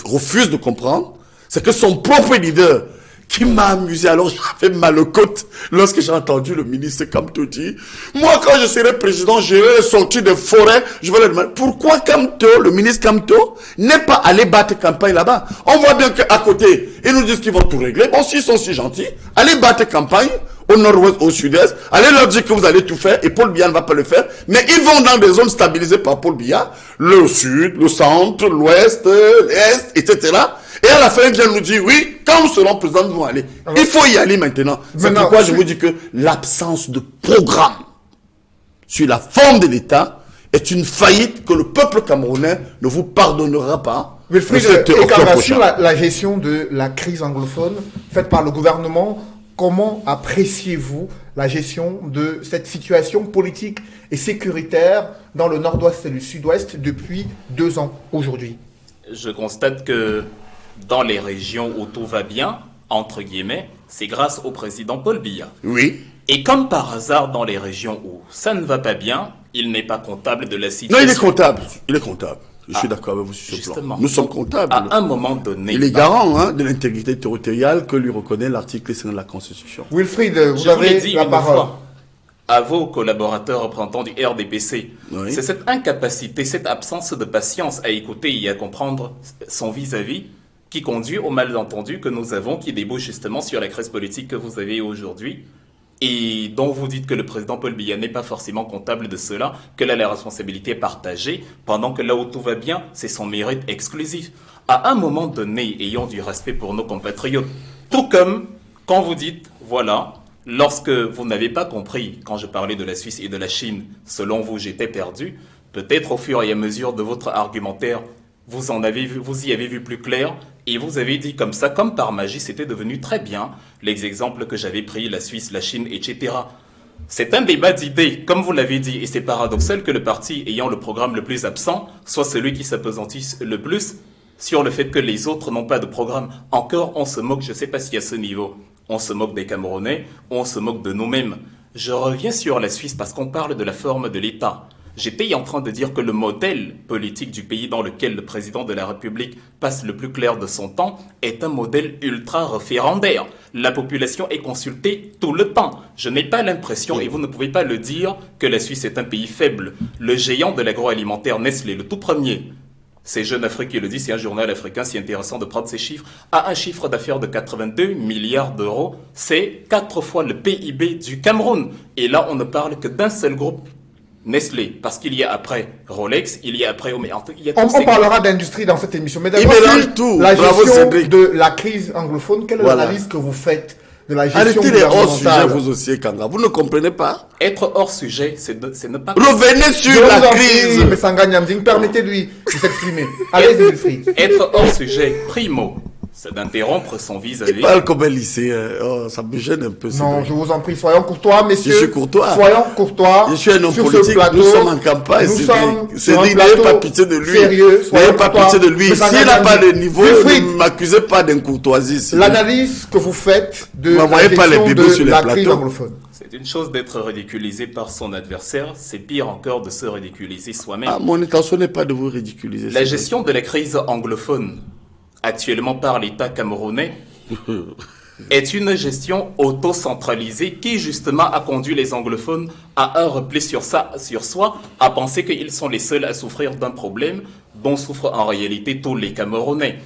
refuse de comprendre, c'est que son propre leader, qui m'a amusé, alors j'avais mal aux côtes lorsque j'ai entendu le ministre Kamto dire, moi quand je serai président, j'irai sortir des forêts, je vais leur demander, pourquoi Kamto, le ministre Kamto, n'est pas allé battre campagne là-bas? On voit bien qu'à côté, ils nous disent qu'ils vont tout régler. Bon, s'ils sont si gentils, allez battre campagne, au nord-ouest, au sud-est, allez leur dire que vous allez tout faire, et Paul Biya ne va pas le faire, mais ils vont dans des zones stabilisées par Paul Biya, le sud, le centre, l'ouest, l'est, etc., et à la fin, il vient nous dire, oui, quand nous serons présidents, nous allons aller. Il faut y aller maintenant. C'est pourquoi je vous dis que l'absence de programme sur la forme de l'État est une faillite que le peuple camerounais ne vous pardonnera pas. Wilfried, sur la gestion de la crise anglophone faite par le gouvernement, comment appréciez-vous la gestion de cette situation politique et sécuritaire dans le nord-ouest et le sud-ouest depuis 2 ans aujourd'hui? Je constate que dans les régions où tout va bien, entre guillemets, c'est grâce au président Paul Biya. Oui. Et comme par hasard, dans les régions où ça ne va pas bien, il n'est pas comptable de la situation. Non, il est comptable. Il est comptable. Je suis d'accord avec vous sur ce plan. Nous sommes comptables. À un moment donné... Il est garant de l'intégrité territoriale que lui reconnaît l'article 5 de la Constitution. Wilfried, vous avez la parole. À vos collaborateurs représentants du RDPC, oui. C'est cette incapacité, cette absence de patience à écouter et à comprendre son vis-à-vis qui conduit au malentendu que nous avons, qui débouche justement sur la crise politique que vous avez aujourd'hui et dont vous dites que le président Paul Biya n'est pas forcément comptable de cela, que là la responsabilité est partagée, pendant que là où tout va bien, c'est son mérite exclusif. À un moment donné, ayant du respect pour nos compatriotes, tout comme quand vous dites, voilà, lorsque vous n'avez pas compris, quand je parlais de la Suisse et de la Chine, selon vous j'étais perdu, peut-être au fur et à mesure de votre argumentaire, vous y avez vu plus clair et vous avez dit comme ça, comme par magie, c'était devenu très bien les exemples que j'avais pris, la Suisse, la Chine, etc. C'est un débat d'idées, comme vous l'avez dit, et c'est paradoxal que le parti ayant le programme le plus absent soit celui qui s'appesantisse le plus sur le fait que les autres n'ont pas de programme. Encore, on se moque, je ne sais pas si à ce niveau, on se moque des Camerounais, on se moque de nous-mêmes. Je reviens sur la Suisse parce qu'on parle de la forme de l'État. J'étais en train de dire que le modèle politique du pays dans lequel le président de la République passe le plus clair de son temps est un modèle ultra-référendaire. La population est consultée tout le temps. Je n'ai pas l'impression, et vous ne pouvez pas le dire, que la Suisse est un pays faible. Le géant de l'agroalimentaire Nestlé, le tout premier, c'est Jeune Afrique qui le dit, c'est un journal africain, c'est intéressant de prendre ces chiffres, a un chiffre d'affaires de 82 milliards d'euros. C'est 4 fois le PIB du Cameroun. Et là, on ne parle que d'un seul groupe, Nestlé, parce qu'il y a après Rolex, il y a après... On parlera d'industrie dans cette émission. Mais d'abord, la gestion de la crise anglophone, quelle est l'analyse que vous faites de la gestion arrêtez les hors-sujets, vous aussi, Kanga. Vous ne comprenez pas? Être hors-sujet, c'est ne pas... Revenez sur la crise. Mais Sanga Nyamding, permettez-lui de s'exprimer. Allez-y, Wilfried. Être hors-sujet, primo, c'est d'interrompre son vis-à-vis. Il parle comme un lycéen. Oh, ça me gêne un peu. Non, je vous en prie, soyons courtois, messieurs. Je suis courtois. Soyons courtois. Je suis un homme sur politique. Ce plateau. Nous sommes en campagne. Cédric, n'ayez pas pitié de lui. N'ayez pas pitié de lui. S'il n'a pas le niveau, ne m'accusez pas d'incourtoisie. L'analyse que vous faites de la gestion de la crise anglophone. C'est une chose d'être ridiculisé par son adversaire, c'est pire encore de se ridiculiser soi-même. Ah, mon intention n'est pas de vous ridiculiser. La gestion de la crise anglophone, actuellement par l'État camerounais, est une gestion auto-centralisée qui justement a conduit les anglophones à un repli sur soi, à penser qu'ils sont les seuls à souffrir d'un problème dont souffrent en réalité tous les Camerounais.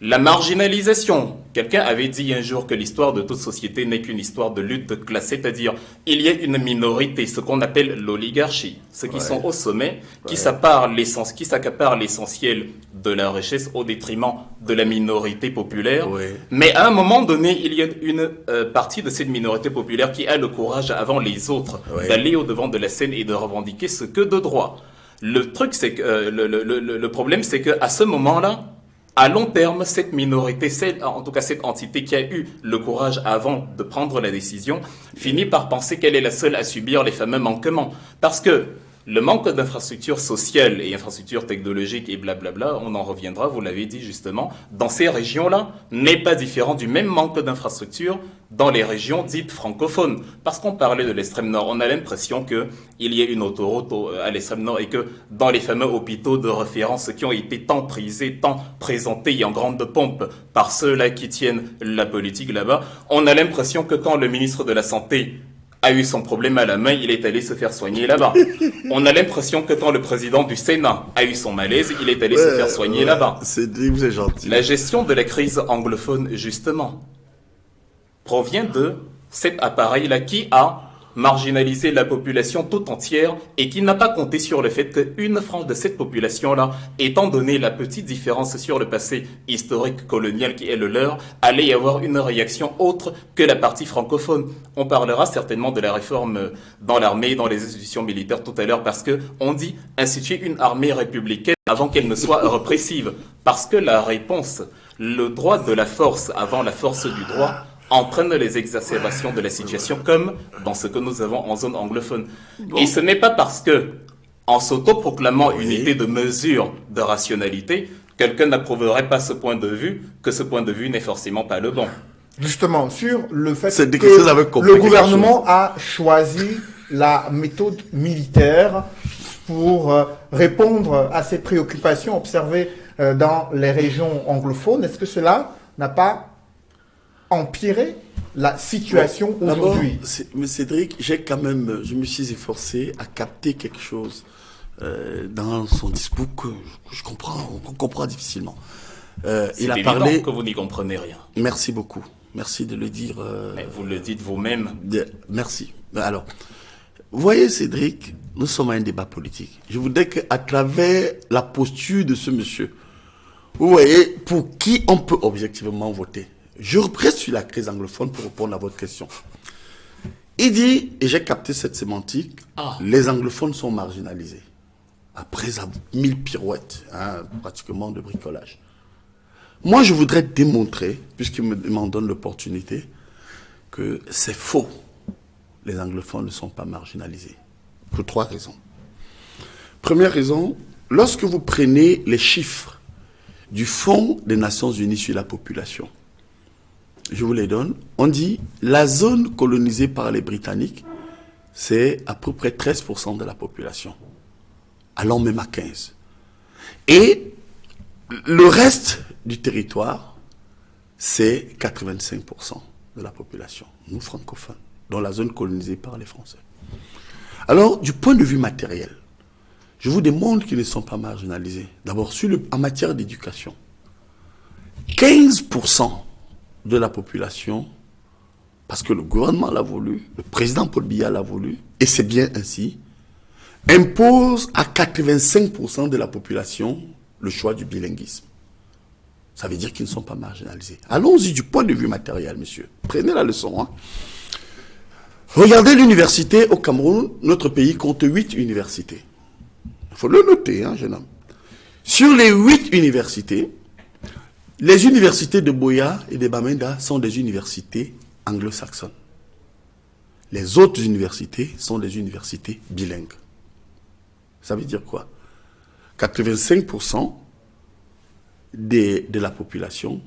La marginalisation. Quelqu'un avait dit un jour que l'histoire de toute société n'est qu'une histoire de lutte de classe, c'est-à-dire il y a une minorité, ce qu'on appelle l'oligarchie, ceux qui sont au sommet, qui s'accaparent l'essentiel de la richesse au détriment de la minorité populaire. Mais à un moment donné, il y a une partie de cette minorité populaire qui a le courage, avant les autres, d'aller au-devant de la scène et de revendiquer ce que de droit. Le truc, c'est que le problème, c'est qu'à ce moment-là, à long terme, cette minorité, en tout cas cette entité qui a eu le courage avant de prendre la décision, finit par penser qu'elle est la seule à subir les fameux manquements. Parce que le manque d'infrastructures sociales et infrastructures technologiques et blablabla, on en reviendra, vous l'avez dit justement, dans ces régions-là, n'est pas différent du même manque d'infrastructures dans les régions dites francophones. Parce qu'on parlait de l'extrême nord, on a l'impression qu'il y a une autoroute à l'extrême nord et que dans les fameux hôpitaux de référence qui ont été tant prisés, tant présentés et en grande pompe par ceux-là qui tiennent la politique là-bas, on a l'impression que quand le ministre de la Santé a eu son problème à la main, il est allé se faire soigner là-bas. On a l'impression que quand le président du Sénat a eu son malaise, il est allé se faire soigner là-bas. Vous êtes gentil. La gestion de la crise anglophone, justement, provient de cet appareil-là qui a marginalisé la population tout entière et qui n'a pas compté sur le fait qu'une frange de cette population-là, étant donné la petite différence sur le passé historique colonial qui est le leur, allait y avoir une réaction autre que la partie francophone. On parlera certainement de la réforme dans l'armée, dans les institutions militaires tout à l'heure, parce que on dit instituer une armée républicaine avant qu'elle ne soit répressive. Parce que la réponse, le droit de la force avant la force du droit, entraîne les exacerbations de la situation comme dans ce que nous avons en zone anglophone. Et ce n'est pas parce que, en s'autoproclamant unité de mesure de rationalité, quelqu'un n'approuverait pas ce point de vue, que ce point de vue n'est forcément pas le bon. Justement, sur le fait que le gouvernement a choisi la méthode militaire pour répondre à ces préoccupations observées dans les régions anglophones, est-ce que cela n'a pas empirer la situation aujourd'hui? Mais Cédric, je me suis efforcé à capter quelque chose dans son discours que qu'on comprend difficilement. Il a parlé que vous n'y comprenez rien. Merci beaucoup. Merci de le dire. Mais vous le dites vous-même. Merci. Alors, vous voyez, Cédric, nous sommes à un débat politique. Je voudrais qu'à travers la posture de ce monsieur, vous voyez, pour qui on peut objectivement voter. Je reste sur la crise anglophone pour répondre à votre question. Il dit, et j'ai capté cette sémantique, les anglophones sont marginalisés. Après 1000 pirouettes, pratiquement de bricolage. Moi, je voudrais démontrer, puisqu'il m'en donne l'opportunité, que c'est faux. Les anglophones ne sont pas marginalisés. Pour 3 raisons. Première raison, lorsque vous prenez les chiffres du Fonds des Nations Unies sur la population, je vous les donne. On dit la zone colonisée par les Britanniques, c'est à peu près 13% de la population. allant même à 15. Et le reste du territoire, c'est 85% de la population, nous francophones, dans la zone colonisée par les Français. Alors, du point de vue matériel, je vous démontre qu'ils ne sont pas marginalisés. D'abord, en matière d'éducation, 15% de la population, parce que le gouvernement l'a voulu, le président Paul Biya l'a voulu, et c'est bien ainsi, impose à 85% de la population le choix du bilinguisme. Ça veut dire qu'ils ne sont pas marginalisés. Allons-y du point de vue matériel, monsieur. Prenez la leçon. Regardez l'université au Cameroun. Notre pays compte 8 universités. Il faut le noter, jeune homme. Sur les 8 universités, les universités de Boya et de Bamenda sont des universités anglo-saxonnes. Les autres universités sont des universités bilingues. Ça veut dire quoi? 85% de la population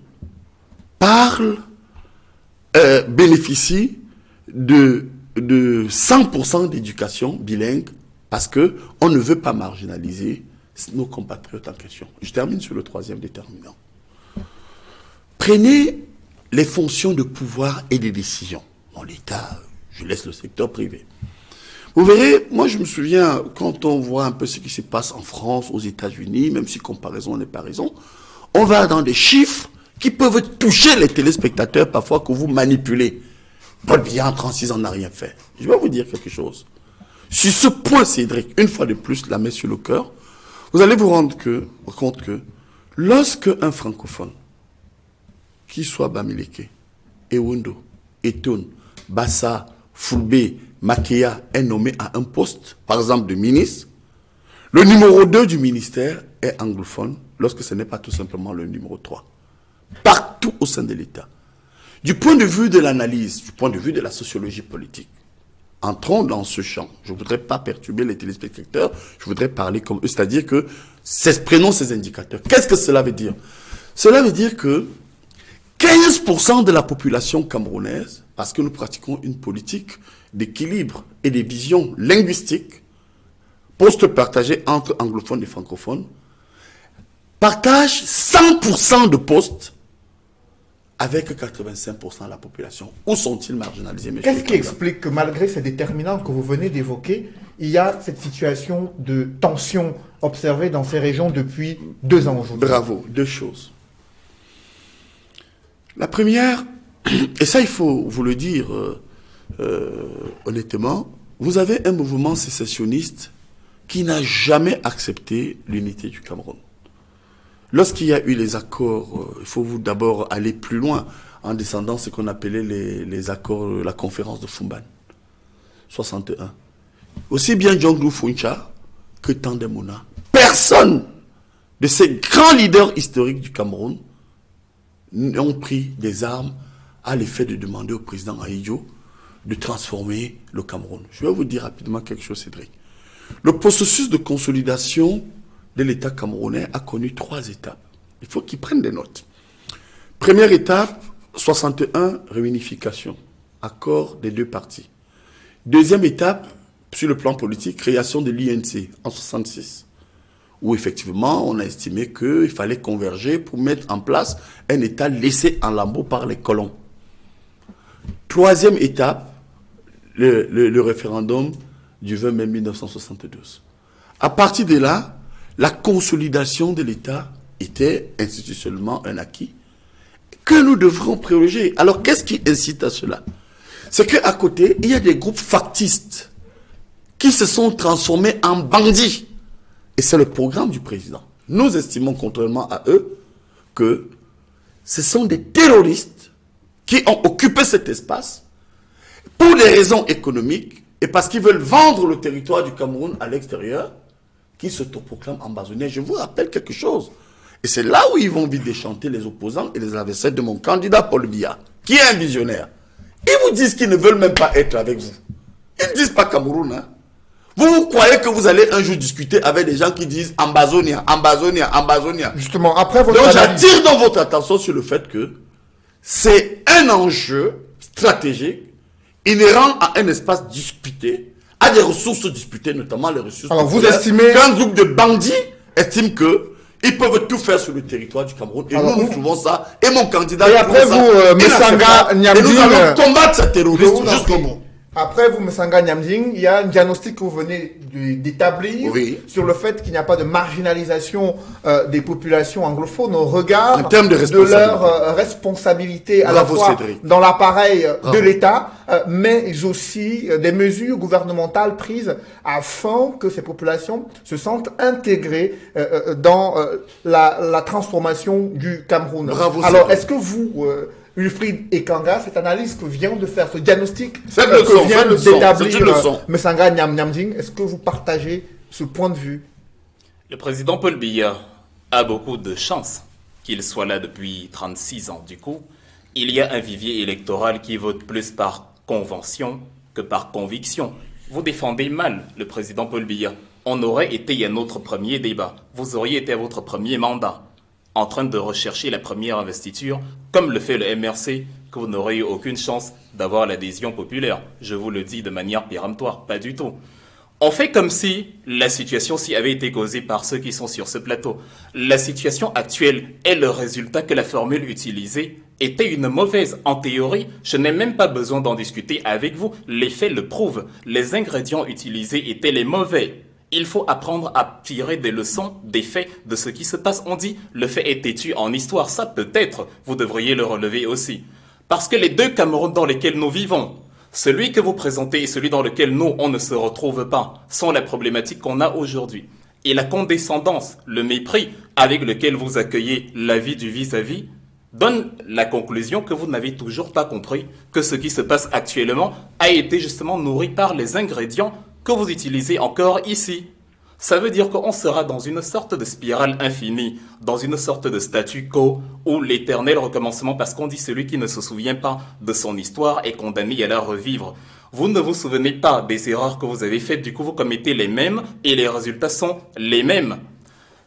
bénéficie de 100% d'éducation bilingue parce qu'on ne veut pas marginaliser nos compatriotes en question. Je termine sur le 3e déterminant. Prenez les fonctions de pouvoir et de décision. Dans l'État, je laisse le secteur privé. Vous verrez, moi je me souviens, quand on voit un peu ce qui se passe en France, aux États-Unis, même si comparaison n'est pas raison, on va dans des chiffres qui peuvent toucher les téléspectateurs parfois que vous manipulez. Paul Biya, en 36 ans, n'a rien fait. Je vais vous dire quelque chose. Sur ce point, Cédric, une fois de plus, la main sur le cœur, vous allez vous rendre compte que lorsque un francophone, qu'il soit Bamileke, Ewundo, Etoun, Bassa, Fulbe, Makéa est nommé à un poste, par exemple de ministre, le numéro 2 du ministère est anglophone, lorsque ce n'est pas tout simplement le numéro 3. Partout au sein de l'État. Du point de vue de l'analyse, du point de vue de la sociologie politique, entrons dans ce champ. Je ne voudrais pas perturber les téléspectateurs, je voudrais parler comme eux, c'est-à-dire que prenons ces indicateurs. Qu'est-ce que cela veut dire? Cela veut dire que 15% de la population camerounaise, parce que nous pratiquons une politique d'équilibre et de vision linguistique, postes partagés entre anglophones et francophones, partagent 100% de postes avec 85% de la population. Où sont-ils marginalisés, monsieur? Qu'est-ce qui explique que malgré ces déterminants que vous venez d'évoquer, il y a cette situation de tension observée dans ces régions depuis 2 ans aujourd'hui? Bravo, 2 choses. La première, et ça il faut vous le dire honnêtement, vous avez un mouvement sécessionniste qui n'a jamais accepté l'unité du Cameroun. Lorsqu'il y a eu les accords, il faut vous d'abord aller plus loin en descendant ce qu'on appelait les accords, la conférence de Fumban, 61. Aussi bien Djonglu Funcha que Tandemona, personne de ces grands leaders historiques du Cameroun n'ont pris des armes à l'effet de demander au président Ahidjo de transformer le Cameroun. Je vais vous dire rapidement quelque chose, Cédric. Le processus de consolidation de l'État camerounais a connu 3 étapes. Il faut qu'ils prennent des notes. Première étape, 61, réunification, accord des 2 parties. Deuxième étape, sur le plan politique, création de l'INC en 66, où effectivement on a estimé qu'il fallait converger pour mettre en place un État laissé en lambeaux par les colons. Troisième étape, le référendum du 20 mai 1972. À partir de là, la consolidation de l'État était institutionnellement un acquis que nous devrons privilégier. Alors, qu'est-ce qui incite à cela? C'est qu'à côté, il y a des groupes factistes qui se sont transformés en bandits. Et c'est le programme du président. Nous estimons, contrairement à eux, que ce sont des terroristes qui ont occupé cet espace pour des raisons économiques et parce qu'ils veulent vendre le territoire du Cameroun à l'extérieur, qui s'autoproclament ambazoniens. Je vous rappelle quelque chose. Et c'est là où ils vont vite déchanter les opposants et les adversaires de mon candidat Paul Biya, qui est un visionnaire. Ils vous disent qu'ils ne veulent même pas être avec vous. Ils ne disent pas Cameroun. Hein. Vous croyez que vous allez un jour discuter avec des gens qui disent Ambazonia, Ambazonia, Ambazonia. Justement, après votre Donc analyse... j'attire dans votre attention sur le fait que c'est un enjeu stratégique inhérent à un espace disputé a des ressources disputées, notamment les ressources. Alors, vous populaires, estimez qu'un groupe de bandits estime que ils peuvent tout faire sur le territoire du Cameroun. Et alors, nous trouvons ça. Et mon candidat. Et après vous, Messanga Nyamding, et nous allons combattre ces terroristes jusqu'au bout. Après vous, Messanga Nyamding, il y a un diagnostic que vous venez d'établir sur le fait qu'il n'y a pas de marginalisation des populations anglophones au regard en termes de leur responsabilité à la fois dans l'appareil de l'État, mais aussi des mesures gouvernementales prises afin que ces populations se sentent intégrées dans la transformation du Cameroun. Bravo, alors, est-ce que vous... Wilfried Ekanga, cette analyse que vient de faire, ce diagnostic que vient d'établir Messanga Nyamding, est-ce que vous partagez ce point de vue? Le président Paul Biya a beaucoup de chance qu'il soit là depuis 36 ans. Du coup, il y a un vivier électoral qui vote plus par convention que par conviction. Vous défendez mal le président Paul Biya. On aurait été à notre premier débat. Vous auriez été à votre premier mandat, en train de rechercher la première investiture, comme le fait le MRC, que vous n'aurez eu aucune chance d'avoir l'adhésion populaire. Je vous le dis de manière péremptoire, pas du tout. On fait comme si la situation s'y avait été causée par ceux qui sont sur ce plateau. La situation actuelle est le résultat que la formule utilisée était une mauvaise. En théorie, je n'ai même pas besoin d'en discuter avec vous. Les faits le prouvent. Les ingrédients utilisés étaient les mauvais. Il faut apprendre à tirer des leçons des faits de ce qui se passe. On dit le fait est têtu en histoire. Ça peut-être, vous devriez le relever aussi. Parce que les deux Camerouns dans lesquels nous vivons, celui que vous présentez et celui dans lequel nous, on ne se retrouve pas, sont la problématique qu'on a aujourd'hui. Et la condescendance, le mépris avec lequel vous accueillez la vie du vis-à-vis, donne la conclusion que vous n'avez toujours pas compris que ce qui se passe actuellement a été justement nourri par les ingrédients que vous utilisez encore ici. Ça veut dire qu'on sera dans une sorte de spirale infinie, dans une sorte de statu quo, où l'éternel recommencement, parce qu'on dit celui qui ne se souvient pas de son histoire est condamné à la revivre. Vous ne vous souvenez pas des erreurs que vous avez faites, du coup vous commettez les mêmes, et les résultats sont les mêmes.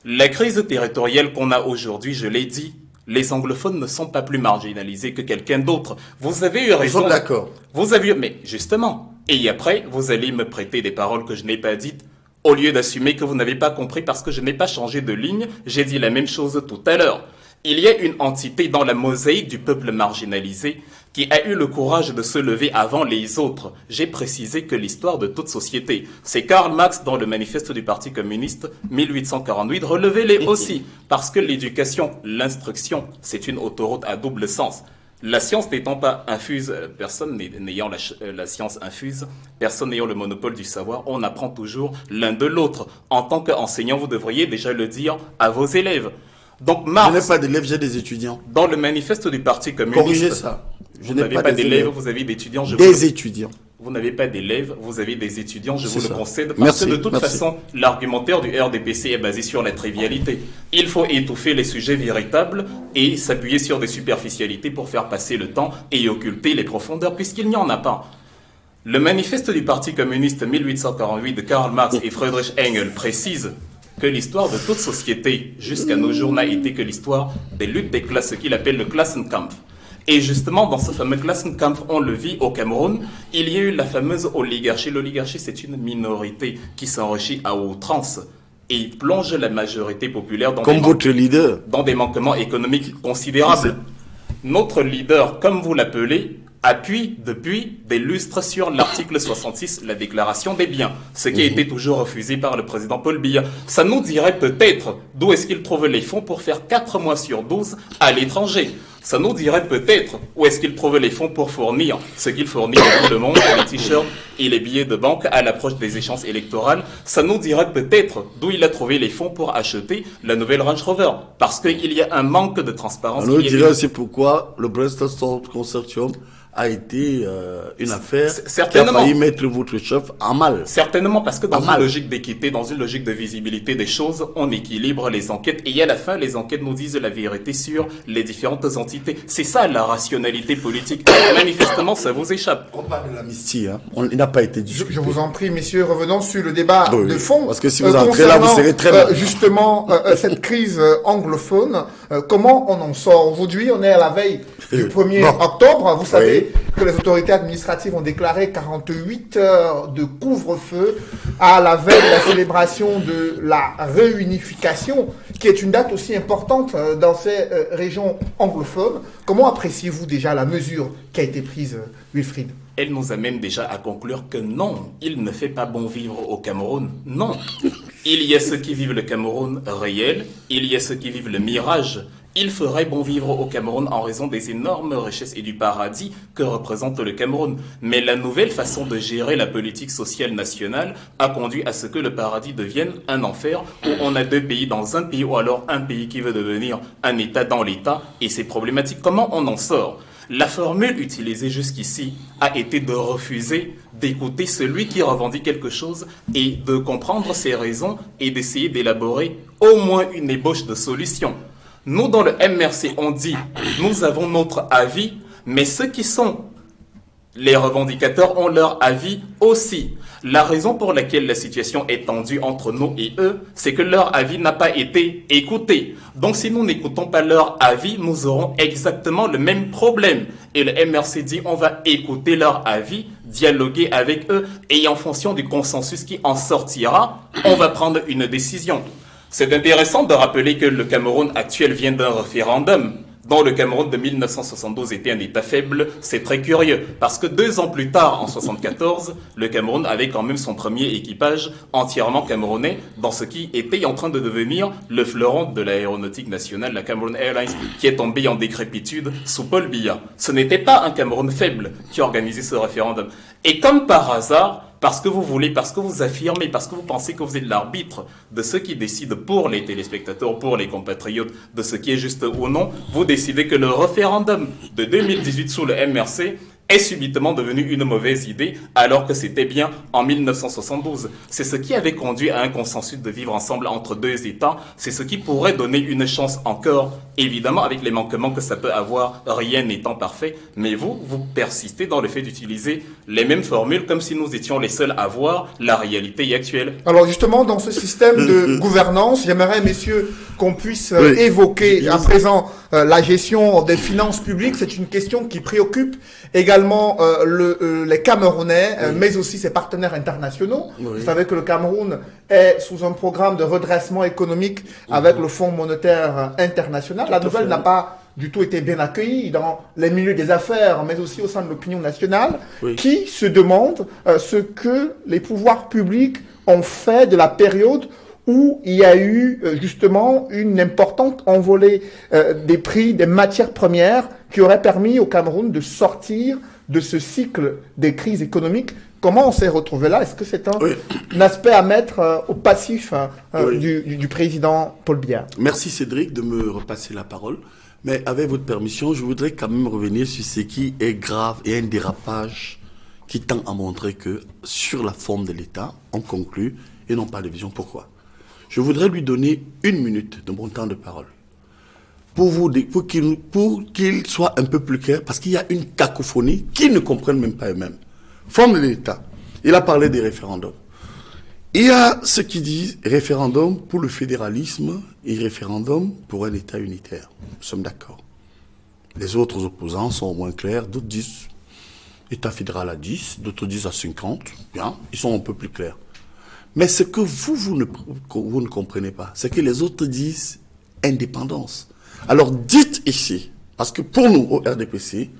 La crise territoriale qu'on a aujourd'hui, je l'ai dit, les anglophones ne sont pas plus marginalisés que quelqu'un d'autre. Vous avez eu raison. Nous sommes d'accord. Vous avez eu, mais justement. Et après, vous allez me prêter des paroles que je n'ai pas dites, au lieu d'assumer que vous n'avez pas compris parce que je n'ai pas changé de ligne, j'ai dit la même chose tout à l'heure. Il y a une entité dans la mosaïque du peuple marginalisé qui a eu le courage de se lever avant les autres. J'ai précisé que l'histoire de toute société, c'est Karl Marx dans le manifeste du Parti communiste 1848, relevez-les aussi, parce que l'éducation, l'instruction, c'est une autoroute à double sens. La science n'étant pas infuse, personne n'ayant la science infuse, personne n'ayant le monopole du savoir, on apprend toujours l'un de l'autre. En tant qu'enseignant, vous devriez déjà le dire à vos élèves. Donc Marx, je n'ai pas d'élèves, j'ai des étudiants. Dans le manifeste du Parti communiste, corrigez ça. Vous n'avez pas d'élèves, vous avez d'étudiants. Étudiants. Vous n'avez pas d'élèves, vous avez des étudiants, je vous le concède. Parce que de toute façon, l'argumentaire du RDPC est basé sur la trivialité. Il faut étouffer les sujets véritables et s'appuyer sur des superficialités pour faire passer le temps et occulter les profondeurs, puisqu'il n'y en a pas. Le manifeste du Parti communiste 1848 de Karl Marx et Friedrich Engels précise que l'histoire de toute société, jusqu'à nos jours, n'a été que l'histoire des luttes des classes, ce qu'il appelle le Klassenkampf. Et justement, dans ce fameux Klassenkampf, on le vit au Cameroun, il y a eu la fameuse oligarchie. L'oligarchie, c'est une minorité qui s'enrichit à outrance et plonge la majorité populaire dans des manquements économiques considérables. Notre leader, comme vous l'appelez, appuie depuis des lustres sur l'article 66, la déclaration des biens, ce qui a été toujours refusé par le président Paul Biya. Ça nous dirait peut-être d'où est-ce qu'il trouve les fonds pour faire 4 mois sur 12 à l'étranger. Ça nous dirait peut-être où est-ce qu'il trouve les fonds pour fournir ce qu'il fournit à tout le monde, les t-shirts et les billets de banque à l'approche des échéances électorales. Ça nous dirait peut-être d'où il a trouvé les fonds pour acheter la nouvelle Range Rover. Parce qu'il y a un manque de transparence. Ça nous dirait aussi pourquoi le Brainstorm Consortium a été une affaire qui a failli mettre votre chef en mal. Certainement, parce que dans une logique d'équité, dans une logique de visibilité des choses, on équilibre les enquêtes. Et à la fin, les enquêtes nous disent la vérité sur les différentes entités. C'est ça la rationalité politique. Manifestement, ça vous échappe. On parle de l'amnistie, hein. Il n'a pas été discuté. Je vous en prie, messieurs, revenons sur le débat de fond. Parce que si vous entrez là, vous serez très mal. Justement, cette crise anglophone, comment on en sort aujourd'hui? On est à la veille du 1er octobre, vous savez. rappeler que les autorités administratives ont déclaré 48 heures de couvre-feu à la veille de la célébration de la réunification, qui est une date aussi importante dans ces régions anglophones. Comment appréciez-vous déjà la mesure qui a été prise, Wilfried? Elle nous amène déjà à conclure que non, il ne fait pas bon vivre au Cameroun. Non. Il y a ceux qui vivent le Cameroun réel, il y a ceux qui vivent le mirage. Il ferait bon vivre au Cameroun en raison des énormes richesses et du paradis que représente le Cameroun. Mais la nouvelle façon de gérer la politique sociale nationale a conduit à ce que le paradis devienne un enfer où on a deux pays dans un pays ou alors un pays qui veut devenir un État dans l'État et c'est problématique. Comment on en sort ? La formule utilisée jusqu'ici a été de refuser d'écouter celui qui revendique quelque chose et de comprendre ses raisons et d'essayer d'élaborer au moins une ébauche de solution. Nous, dans le MRC, on dit « nous avons notre avis », mais ceux qui sont les revendicateurs ont leur avis aussi. La raison pour laquelle la situation est tendue entre nous et eux, c'est que leur avis n'a pas été écouté. Donc si nous n'écoutons pas leur avis, nous aurons exactement le même problème. Et le MRC dit on va écouter leur avis, dialoguer avec eux, et en fonction du consensus qui en sortira, on va prendre une décision. C'est intéressant de rappeler que le Cameroun actuel vient d'un référendum dont le Cameroun de 1972 était un État faible. C'est très curieux, parce que 2 ans plus tard, en 1974, le Cameroun avait quand même son premier équipage entièrement camerounais dans ce qui était en train de devenir le fleuron de l'aéronautique nationale, la Cameroon Airlines, qui est tombée en décrépitude sous Paul Biya. Ce n'était pas un Cameroun faible qui organisait ce référendum. Et comme par hasard, parce que vous voulez, parce que vous affirmez, parce que vous pensez que vous êtes l'arbitre de ceux qui décident pour les téléspectateurs, pour les compatriotes, de ce qui est juste ou non, vous décidez que le référendum de 2018 sous le MRC est subitement devenu une mauvaise idée alors que c'était bien en 1972. C'est ce qui avait conduit à un consensus de vivre ensemble entre 2 États. C'est ce qui pourrait donner une chance encore, évidemment avec les manquements que ça peut avoir, rien n'étant parfait. Mais vous persistez dans le fait d'utiliser les mêmes formules comme si nous étions les seuls à voir la réalité actuelle. Alors justement, dans ce système de gouvernance, j'aimerais, messieurs, qu'on puisse évoquer à présent la gestion des finances publiques. C'est une question qui préoccupe également les Camerounais, mais aussi ses partenaires internationaux. Vous savez que le Cameroun est sous un programme de redressement économique avec le Fonds monétaire international. La nouvelle n'a pas du tout été bien accueillie dans les milieux des affaires, mais aussi au sein de l'opinion nationale, qui se demande ce que les pouvoirs publics ont fait de la période où il y a eu justement une importante envolée des prix des matières premières qui aurait permis au Cameroun de sortir de ce cycle des crises économiques. Comment on s'est retrouvé là? Est-ce que c'est un aspect à mettre au passif du président Paul Biya? Merci Cédric de me repasser la parole. Mais avec votre permission, je voudrais quand même revenir sur ce qui est grave et un dérapage qui tend à montrer que sur la forme de l'État, on conclut et non pas de vision. Pourquoi? Je voudrais lui donner 1 minute de mon temps de parole pour qu'il soit un peu plus clair, parce qu'il y a une cacophonie qu'ils ne comprennent même pas eux-mêmes. Forme de l'État. Il a parlé des référendums. Il y a ceux qui disent référendum pour le fédéralisme et référendum pour un État unitaire. Nous sommes d'accord. Les autres opposants sont au moins clairs. D'autres disent État fédéral à 10, d'autres disent à 50. Bien, ils sont un peu plus clairs. Mais ce que vous ne comprenez pas, c'est que les autres disent indépendance. Alors dites ici, parce que pour nous, au RDPC,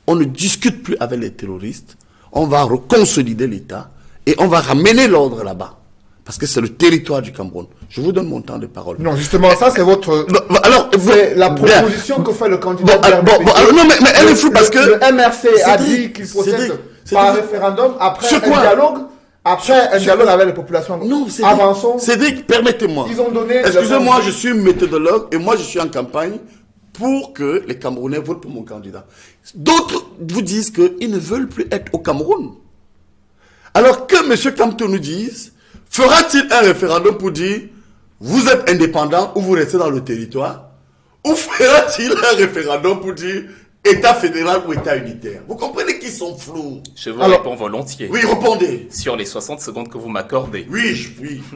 on ne discute plus avec les terroristes, on va reconsolider l'État et on va ramener l'ordre là-bas. Parce que c'est le territoire du Cameroun. Je vous donne mon temps de parole. Non, justement, ça c'est votre... Alors, c'est la proposition que fait le candidat non, mais elle est floue parce que... Le MRC a dit qu'il procède par référendum après un dialogue. Après un dialogue avec les populations. Non, avançons. Cédric, permettez-moi. Ils ont donné. Excusez-moi, je suis méthodologue et moi je suis en campagne pour que les Camerounais votent pour mon candidat. D'autres vous disent qu'ils ne veulent plus être au Cameroun. Alors que M. Kamto nous dise, fera-t-il un référendum pour dire vous êtes indépendant ou vous restez dans le territoire? Ou fera-t-il un référendum pour dire État fédéral ou État unitaire? Vous comprenez qu'ils sont flous. Je vous réponds volontiers. Oui, répondez. Sur les 60 secondes que vous m'accordez. Oui.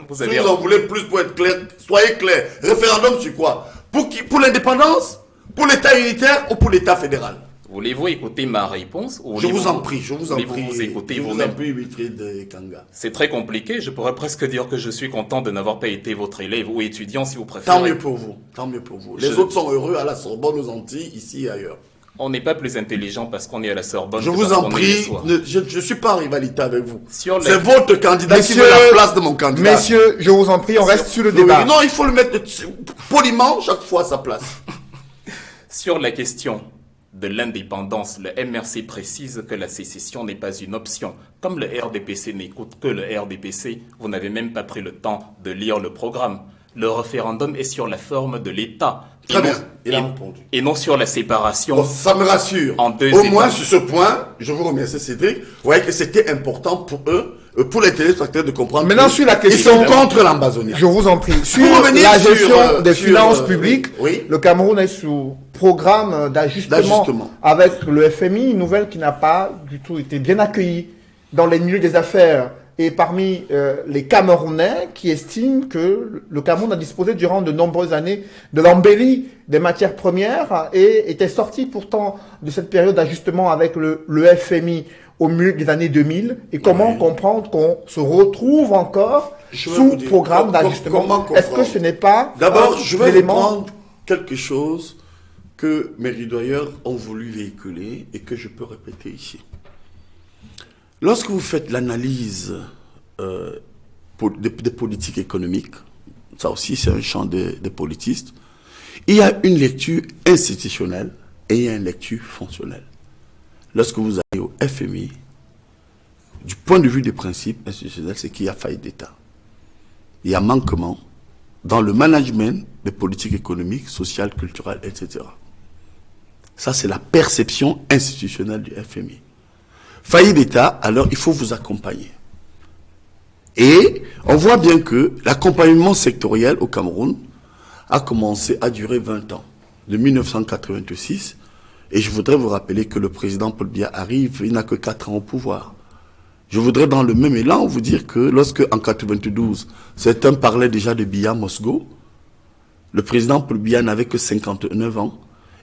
Vous Si vous en voulez plus pour être clair, soyez clair. Référendum sur quoi? Pour l'indépendance? Pour l'État unitaire ou pour l'État fédéral? Voulez-vous écouter ma réponse ou Je vous en prie, je vous en voulez-vous prie. vous écouter Je vous en vous-même? prie, Wilfried Kanga. C'est très compliqué. Je pourrais presque dire que je suis content de n'avoir pas été votre élève ou étudiant si vous préférez. Tant mieux pour vous, tant mieux pour vous. Les autres sont heureux à la Sorbonne, aux Antilles, ici et ailleurs. On n'est pas plus intelligent parce qu'on est à la Sorbonne. Je vous en prie, je ne suis pas en rivalité avec vous. C'est votre candidat qui veut la place de mon candidat. Messieurs, je vous en prie, on reste sur le débat. Non, il faut le mettre poliment chaque fois à sa place. Sur la question de l'indépendance, le MRC précise que la sécession n'est pas une option. Comme le RDPC n'écoute que le RDPC, vous n'avez même pas pris le temps de lire le programme. Le référendum est sur la forme de l'État. Très bien, il a répondu. Et non sur la séparation. Bon, ça me rassure. Au moins, sur ce point, je vous remercie Cédric. Vous voyez que c'était important pour eux, pour les téléspectateurs de comprendre. Maintenant, sur la question. Ils sont contre l'Ambazonia. Je vous en prie. Sur la gestion des finances publiques, le Cameroun est sous programme d'ajustement avec le FMI, une nouvelle qui n'a pas du tout été bien accueillie dans les milieux des affaires. Et parmi les Camerounais qui estiment que le Cameroun a disposé durant de nombreuses années de l'embellie des matières premières et était sorti pourtant de cette période d'ajustement avec le FMI au milieu des années 2000. Et comment comprendre qu'on se retrouve encore sous programme d'ajustement? Est-ce que ce n'est pas d'abord, je vais reprendre quelque chose que mes ridoyeurs ont voulu véhiculer et que je peux répéter ici. Lorsque vous faites l'analyse des politiques économiques, ça aussi c'est un champ des politistes, il y a une lecture institutionnelle et il y a une lecture fonctionnelle. Lorsque vous allez au FMI, du point de vue des principes institutionnels, c'est qu'il y a faillite d'État. Il y a manquement dans le management des politiques économiques, sociales, culturelles, etc. Ça, c'est la perception institutionnelle du FMI. Faillite d'État, alors il faut vous accompagner. Et on voit bien que l'accompagnement sectoriel au Cameroun a commencé à durer 20 ans, de 1986. Et je voudrais vous rappeler que le président Paul Biya arrive, il n'a que 4 ans au pouvoir. Je voudrais dans le même élan vous dire que lorsque en 92, certains parlaient déjà de Biya Mosgo, le président Paul Biya n'avait que 59 ans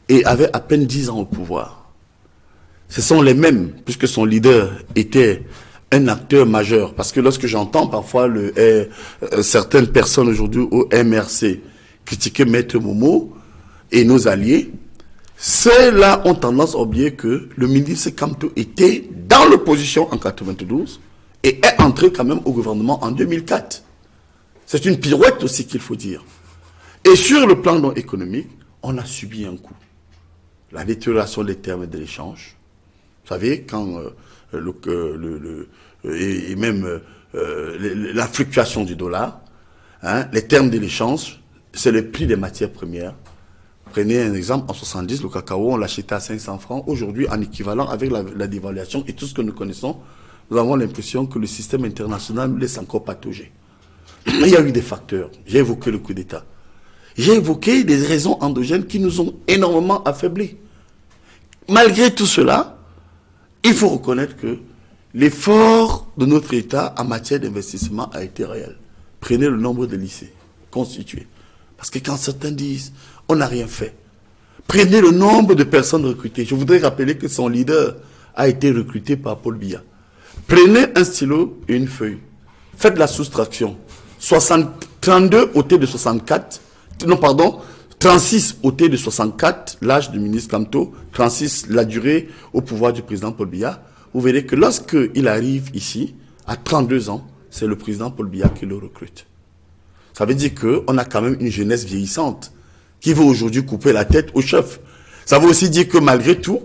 et avait à peine 10 ans au pouvoir. Ce sont les mêmes, puisque son leader était un acteur majeur. Parce que lorsque j'entends parfois certaines personnes aujourd'hui au MRC critiquer Maître Momo et nos alliés, ceux-là ont tendance à oublier que le ministre Kamto était dans l'opposition en 92 et est entré quand même au gouvernement en 2004. C'est une pirouette aussi qu'il faut dire. Et sur le plan non économique, on a subi un coup. La détérioration des termes de l'échange. Vous savez, quand la fluctuation du dollar, hein, les termes de l'échange, c'est le prix des matières premières. Prenez un exemple, en 70, le cacao, on l'achetait à 500 francs. Aujourd'hui, en équivalent avec la dévaluation et tout ce que nous connaissons, nous avons l'impression que le système international nous laisse encore patauger. Il y a eu des facteurs. J'ai évoqué le coup d'État. J'ai évoqué des raisons endogènes qui nous ont énormément affaiblis. Malgré tout cela, il faut reconnaître que l'effort de notre État en matière d'investissement a été réel. Prenez le nombre de lycées constitués. Parce que quand certains disent on n'a rien fait, prenez le nombre de personnes recrutées. Je voudrais rappeler que son leader a été recruté par Paul Biya. Prenez un stylo et une feuille. Faites la soustraction. 32 ôté de 64, 36 ôté de 64, l'âge du ministre Kamto, 36 la durée au pouvoir du président Paul Biya. Vous verrez que lorsqu'il arrive ici, à 32 ans, c'est le président Paul Biya qui le recrute. Ça veut dire qu'on a quand même une jeunesse vieillissante qui veut aujourd'hui couper la tête au chef. Ça veut aussi dire que malgré tout,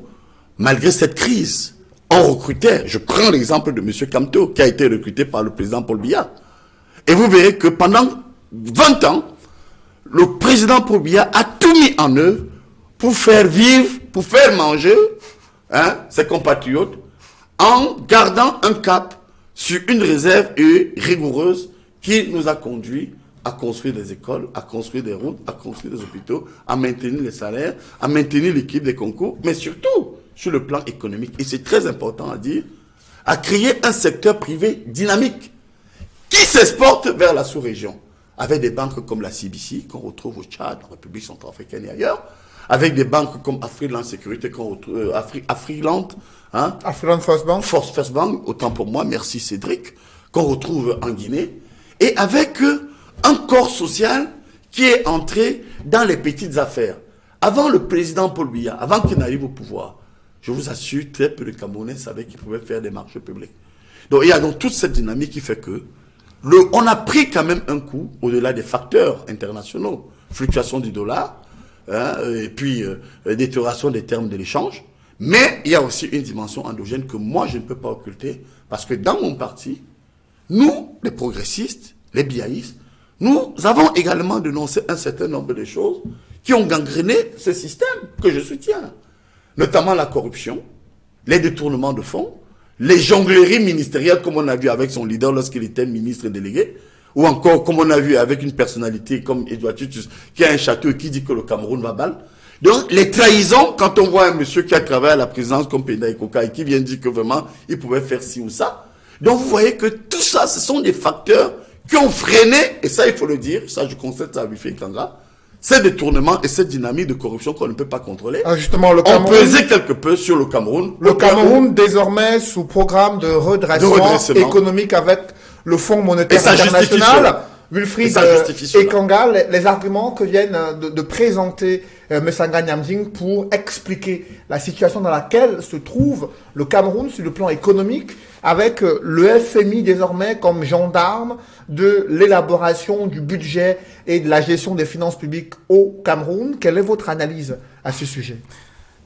malgré cette crise, on recrutait. Je prends l'exemple de M. Kamto qui a été recruté par le président Paul Biya. Et vous verrez que pendant 20 ans, le président Paul Biya a tout mis en œuvre pour faire vivre, pour faire manger ses compatriotes en gardant un cap sur une réserve rigoureuse qui nous a conduit à construire des écoles, à construire des routes, à construire des hôpitaux, à maintenir les salaires, à maintenir l'équipe des concours, mais surtout sur le plan économique. Et c'est très important à dire, à créer un secteur privé dynamique qui s'exporte vers la sous-région, avec des banques comme la CBC, qu'on retrouve au Tchad, en République centrafricaine et ailleurs, avec des banques comme Afriland Sécurité, qu'on retrouve, Afriland, hein, Afriland First Bank. First Bank, autant pour moi, merci Cédric, qu'on retrouve en Guinée, et avec un corps social qui est entré dans les petites affaires. Avant le président Paul Biya, avant qu'il n'arrive au pouvoir, je vous assure, très peu de Camerounais savaient qu'ils pouvaient faire des marchés publics. Donc il y a donc toute cette dynamique qui fait que on a pris quand même un coup au-delà des facteurs internationaux, fluctuation du dollar, hein, et puis détérioration des termes de l'échange. Mais il y a aussi une dimension endogène que moi je ne peux pas occulter, parce que dans mon parti, nous, les progressistes, les biaïstes, nous avons également dénoncé un certain nombre de choses qui ont gangréné ce système que je soutiens, notamment la corruption, les détournements de fonds, les jongleries ministérielles comme on a vu avec son leader lorsqu'il était ministre délégué, ou encore comme on a vu avec une personnalité comme Edouard Tutus qui a un château et qui dit que le Cameroun va mal. Donc les trahisons, quand on voit un monsieur qui a travaillé à la présidence comme Penda Ikoka et qui vient dire que vraiment il pouvait faire ci ou ça. Donc vous voyez que tout ça, ce sont des facteurs qui ont freiné, et ça il faut le dire, ça je constate ça à Wifé Kanga, ces détournements et cette dynamique de corruption qu'on ne peut pas contrôler, Justement, le Cameroun, ont pesé quelque peu sur le Cameroun. Le Cameroun, désormais, sous programme de redressement économique avec le Fonds monétaire international. Wilfried Ekanga, les arguments que viennent de présenter Messanga Nyamding pour expliquer la situation dans laquelle se trouve le Cameroun sur le plan économique, avec le FMI désormais comme gendarme de l'élaboration du budget et de la gestion des finances publiques au Cameroun. Quelle est votre analyse à ce sujet?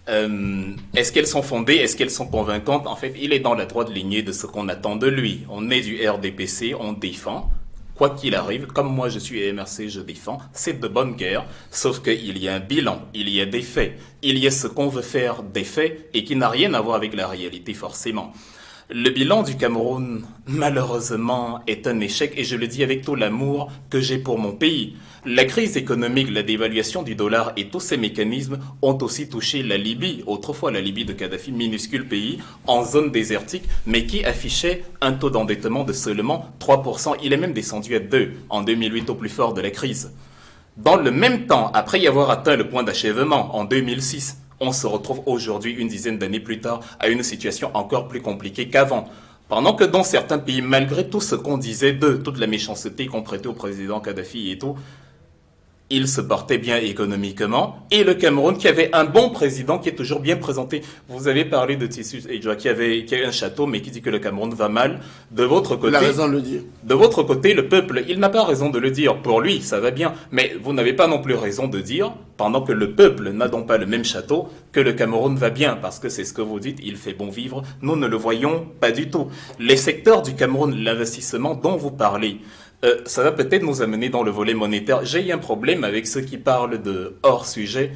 Est-ce qu'elles sont fondées? Est-ce qu'elles sont convaincantes? En fait, il est dans la droite lignée de ce qu'on attend de lui. On est du RDPC, on défend. Quoi qu'il arrive, comme moi je suis MRC, je défends, c'est de bonne guerre, sauf qu'il y a un bilan, il y a des faits, il y a ce qu'on veut faire des faits et qui n'a rien à voir avec la réalité forcément. Le bilan du Cameroun, malheureusement, est un échec et je le dis avec tout l'amour que j'ai pour mon pays. La crise économique, la dévaluation du dollar et tous ces mécanismes ont aussi touché la Libye, autrefois la Libye de Kadhafi, minuscule pays en zone désertique, mais qui affichait un taux d'endettement de seulement 3%. Il est même descendu à 2% en 2008 au plus fort de la crise. Dans le même temps, après y avoir atteint le point d'achèvement en 2006, on se retrouve aujourd'hui, une dizaine d'années plus tard, à une situation encore plus compliquée qu'avant. Pendant que dans certains pays, malgré tout ce qu'on disait d'eux, toute la méchanceté qu'on prêtait au président Kadhafi et tout, il se portait bien économiquement. Et le Cameroun, qui avait un bon président, qui est toujours bien présenté. Vous avez parlé de Tissus Edouard, qui a un château, mais qui dit que le Cameroun va mal. De votre côté, il a raison de le dire. De votre côté, le peuple, il n'a pas raison de le dire. Pour lui, ça va bien. Mais vous n'avez pas non plus raison de dire, pendant que le peuple n'a donc pas le même château, que le Cameroun va bien. Parce que c'est ce que vous dites, il fait bon vivre. Nous ne le voyons pas du tout. Les secteurs du Cameroun, l'investissement dont vous parlez, ça va peut-être nous amener dans le volet monétaire. J'ai un problème avec ceux qui parlent de hors sujet.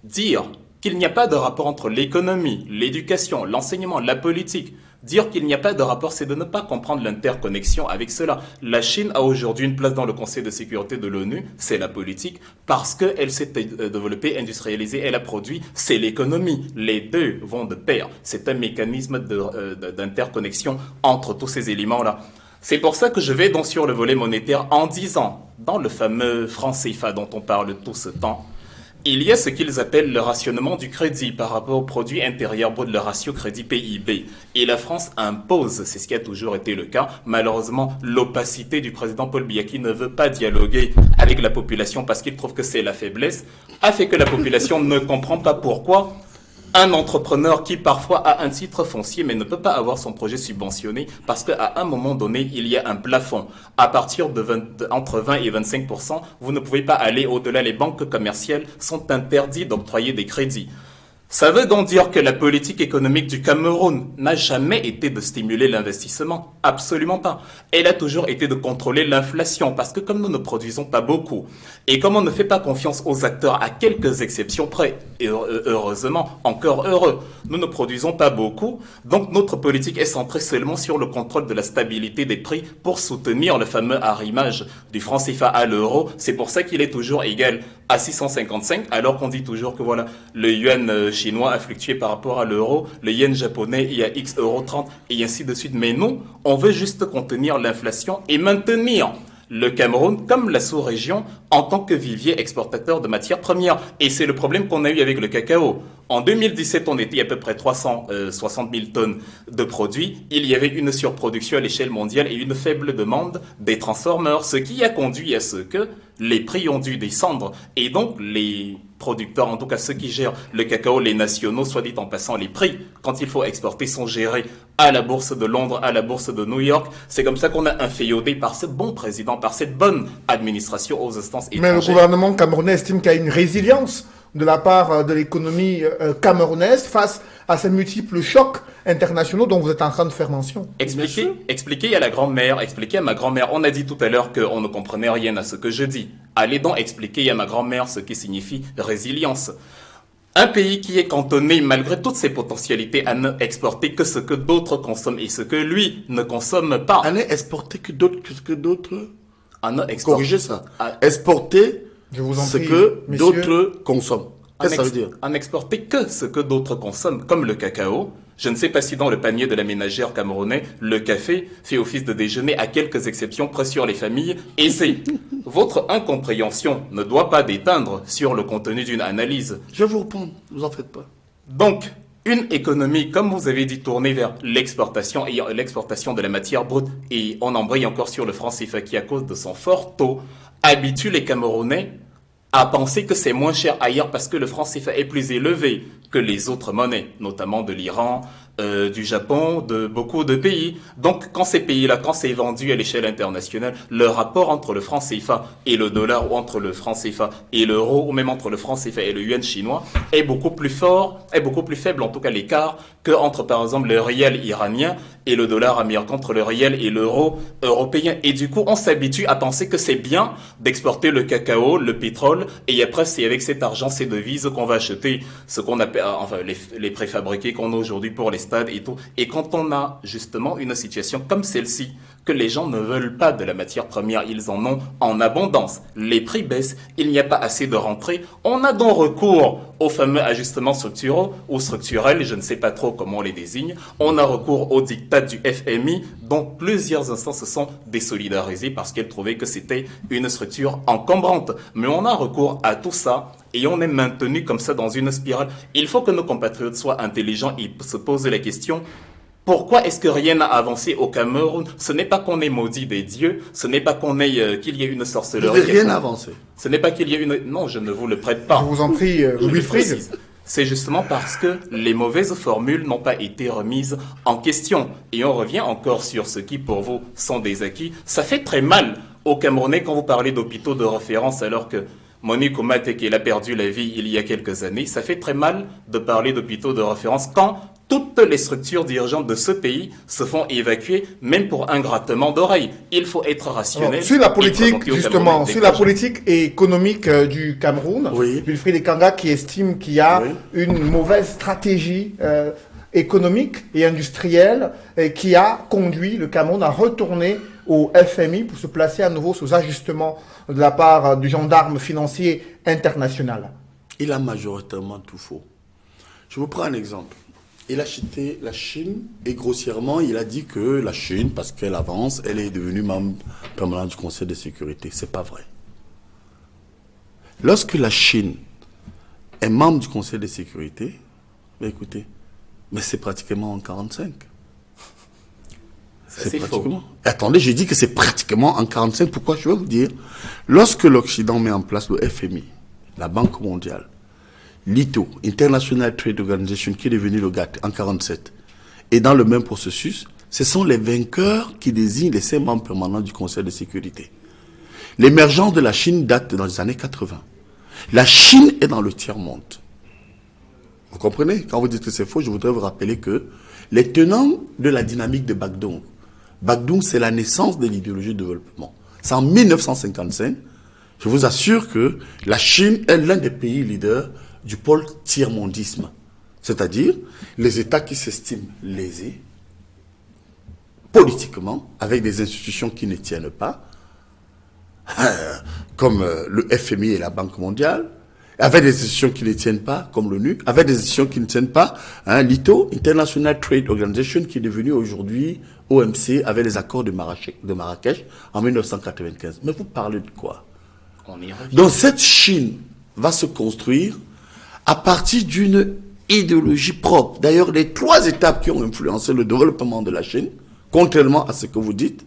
Dire qu'il n'y a pas de rapport entre l'économie, l'éducation, l'enseignement, la politique. Dire qu'il n'y a pas de rapport, c'est de ne pas comprendre l'interconnexion avec cela. La Chine a aujourd'hui une place dans le Conseil de sécurité de l'ONU, c'est la politique, parce qu'elle s'est développée, industrialisée, elle a produit, c'est l'économie. Les deux vont de pair. C'est un mécanisme d'interconnexion entre tous ces éléments-là. C'est pour ça que je vais donc sur le volet monétaire en disant, dans le fameux franc CFA dont on parle tout ce temps, il y a ce qu'ils appellent le rationnement du crédit par rapport au produit intérieur brut, le ratio crédit PIB. Et la France impose, c'est ce qui a toujours été le cas, malheureusement, l'opacité du président Paul Biya qui ne veut pas dialoguer avec la population parce qu'il trouve que c'est la faiblesse, a fait que la population ne comprend pas pourquoi un entrepreneur qui parfois a un titre foncier mais ne peut pas avoir son projet subventionné parce qu'à un moment donné, il y a un plafond. À partir entre 20 et 25%, vous ne pouvez pas aller au-delà. Les banques commerciales sont interdites d'octroyer des crédits. Ça veut donc dire que la politique économique du Cameroun n'a jamais été de stimuler l'investissement. Absolument pas. Elle a toujours été de contrôler l'inflation parce que comme nous ne produisons pas beaucoup et comme on ne fait pas confiance aux acteurs à quelques exceptions près, et heureusement, encore heureux, nous ne produisons pas beaucoup. Donc notre politique est centrée seulement sur le contrôle de la stabilité des prix pour soutenir le fameux arrimage du franc CFA à l'euro. C'est pour ça qu'il est toujours égal à 655 alors qu'on dit toujours que voilà, le yuan chinois a fluctué par rapport à l'euro, le yen japonais il y a X euro 30 et ainsi de suite. Mais nous, on veut juste contenir l'inflation et maintenir le Cameroun comme la sous-région en tant que vivier exportateur de matières premières. Et c'est le problème qu'on a eu avec le cacao. En 2017, on était à peu près 360 000 tonnes de produits. Il y avait une surproduction à l'échelle mondiale et une faible demande des transformeurs, ce qui a conduit à ce que les prix ont dû descendre. Et donc, les producteurs, en tout cas ceux qui gèrent le cacao, les nationaux, soit dit en passant, les prix, quand il faut exporter, sont gérés à la bourse de Londres, à la bourse de New York. C'est comme ça qu'on a inféodé par ce bon président, par cette bonne administration aux instances étrangères. Mais le gouvernement camerounais estime qu'il y a une résilience de la part de l'économie camerounaise face à ces multiples chocs internationaux dont vous êtes en train de faire mention. Expliquez à la grand-mère, expliquez à ma grand-mère. On a dit tout à l'heure qu'on ne comprenait rien à ce que je dis. Allez donc expliquer à ma grand-mère ce qui signifie résilience. Un pays qui est cantonné, malgré toutes ses potentialités, à ne exporter que ce que d'autres consomment et ce que lui ne consomme pas. À ne exporter que d'autres. À ne exporter. Corrigez ça. Exporter Je vous en ce prie, que messieurs. d'autres consomment. Qu'est-ce que ça veut dire? À n'exporter que ce que d'autres consomment, comme le cacao. Je ne sais pas si dans le panier de la ménagère camerounais, le café fait office de déjeuner à quelques exceptions près sur les familles aisées. Votre incompréhension ne doit pas déteindre sur le contenu d'une analyse. Je vais vous répondre, ne vous en faites pas. Donc, une économie, comme vous avez dit, tournée vers l'exportation et l'exportation de la matière brute, et on embraye encore sur le franc CFA qui, à cause de son fort taux, habitue les Camerounais à penser que c'est moins cher ailleurs parce que le franc CFA est plus élevé que les autres monnaies, notamment de l'Iran, du Japon, de beaucoup de pays. Donc, quand ces pays-là, quand c'est vendu à l'échelle internationale, le rapport entre le franc CFA et le dollar, ou entre le franc CFA et l'euro, ou même entre le franc CFA et le yuan chinois, est beaucoup plus fort, est beaucoup plus faible, en tout cas l'écart, que entre, par exemple, le riel iranien et le dollar américain, entre le riel et l'euro européen. Et du coup, on s'habitue à penser que c'est bien d'exporter le cacao, le pétrole, et après, c'est avec cet argent, ces devises qu'on va acheter ce qu'on appelle, enfin, les préfabriqués qu'on a aujourd'hui pour les stades et tout. Et quand on a justement une situation comme celle-ci, que les gens ne veulent pas de la matière première, ils en ont en abondance. Les prix baissent, il n'y a pas assez de rentrées. On a donc recours aux fameux ajustements structuraux ou structurels, je ne sais pas trop comment on les désigne. On a recours aux dictats du FMI, dont plusieurs instances se sont désolidarisées parce qu'elles trouvaient que c'était une structure encombrante. Mais on a recours à tout ça et on est maintenu comme ça dans une spirale. Il faut que nos compatriotes soient intelligents et se posent la question: pourquoi est-ce que rien n'a avancé au Cameroun? Ce n'est pas qu'on ait maudit des dieux, ce n'est pas qu'on ait qu'il y ait une sorcellerie. Rien n'a avancé. Ce n'est pas qu'il y ait une... Non, je ne vous le prête pas. Je vous en prie, Wilfried. C'est justement parce que les mauvaises formules n'ont pas été remises en question. Et on revient encore sur ce qui, pour vous, sont des acquis. Ça fait très mal aux Camerounais quand vous parlez d'hôpitaux de référence alors que Monique Oumateke, elle a perdu la vie il y a quelques années. Ça fait très mal de parler d'hôpitaux de référence quand toutes les structures dirigeantes de ce pays se font évacuer, même pour un grattement d'oreille. Il faut être rationnel. Alors, sur la politique, justement, sur la politique et économique du Cameroun, oui. Wilfried Ekanga qui estime qu'il y a une mauvaise stratégie économique et industrielle qui a conduit le Cameroun à retourner au FMI pour se placer à nouveau sous ajustement de la part du gendarme financier international. Il a majoritairement tout faux. Je vous prends un exemple. Il a cité la Chine et grossièrement, il a dit que la Chine, parce qu'elle avance, elle est devenue membre permanent du Conseil de sécurité. C'est pas vrai. Lorsque la Chine est membre du Conseil de sécurité, ben écoutez, mais c'est pratiquement en 45. C'est pratiquement. faux. Attendez, j'ai dit que c'est pratiquement en 45. Pourquoi? Je vais vous dire. Lorsque l'Occident met en place le FMI, la Banque mondiale, l'ITO, International Trade Organization, qui est devenu le GATT en 47, et dans le même processus, ce sont les vainqueurs qui désignent les 5 membres permanents du Conseil de sécurité. L'émergence de la Chine date dans les années 80. La Chine est dans le tiers-monde. Vous comprenez? Quand vous dites que c'est faux, je voudrais vous rappeler que les tenants de la dynamique de Bagdong, Bagdong, c'est la naissance de l'idéologie de développement. C'est en 1955. Je vous assure que la Chine est l'un des pays leaders du pôle tiers-mondisme. C'est-à-dire les États qui s'estiment lésés politiquement, avec des institutions qui ne tiennent pas, comme le FMI et la Banque mondiale, avec des institutions qui ne tiennent pas, comme l'ONU, avec des institutions qui ne tiennent pas, l'ITO, International Trade Organization, qui est devenu aujourd'hui OMC, avec les accords de Marrakech en 1995. Mais vous parlez de quoi? On y revient. Donc cette Chine va se construire à partir d'une idéologie propre. D'ailleurs, les 3 étapes qui ont influencé le développement de la Chine, contrairement à ce que vous dites,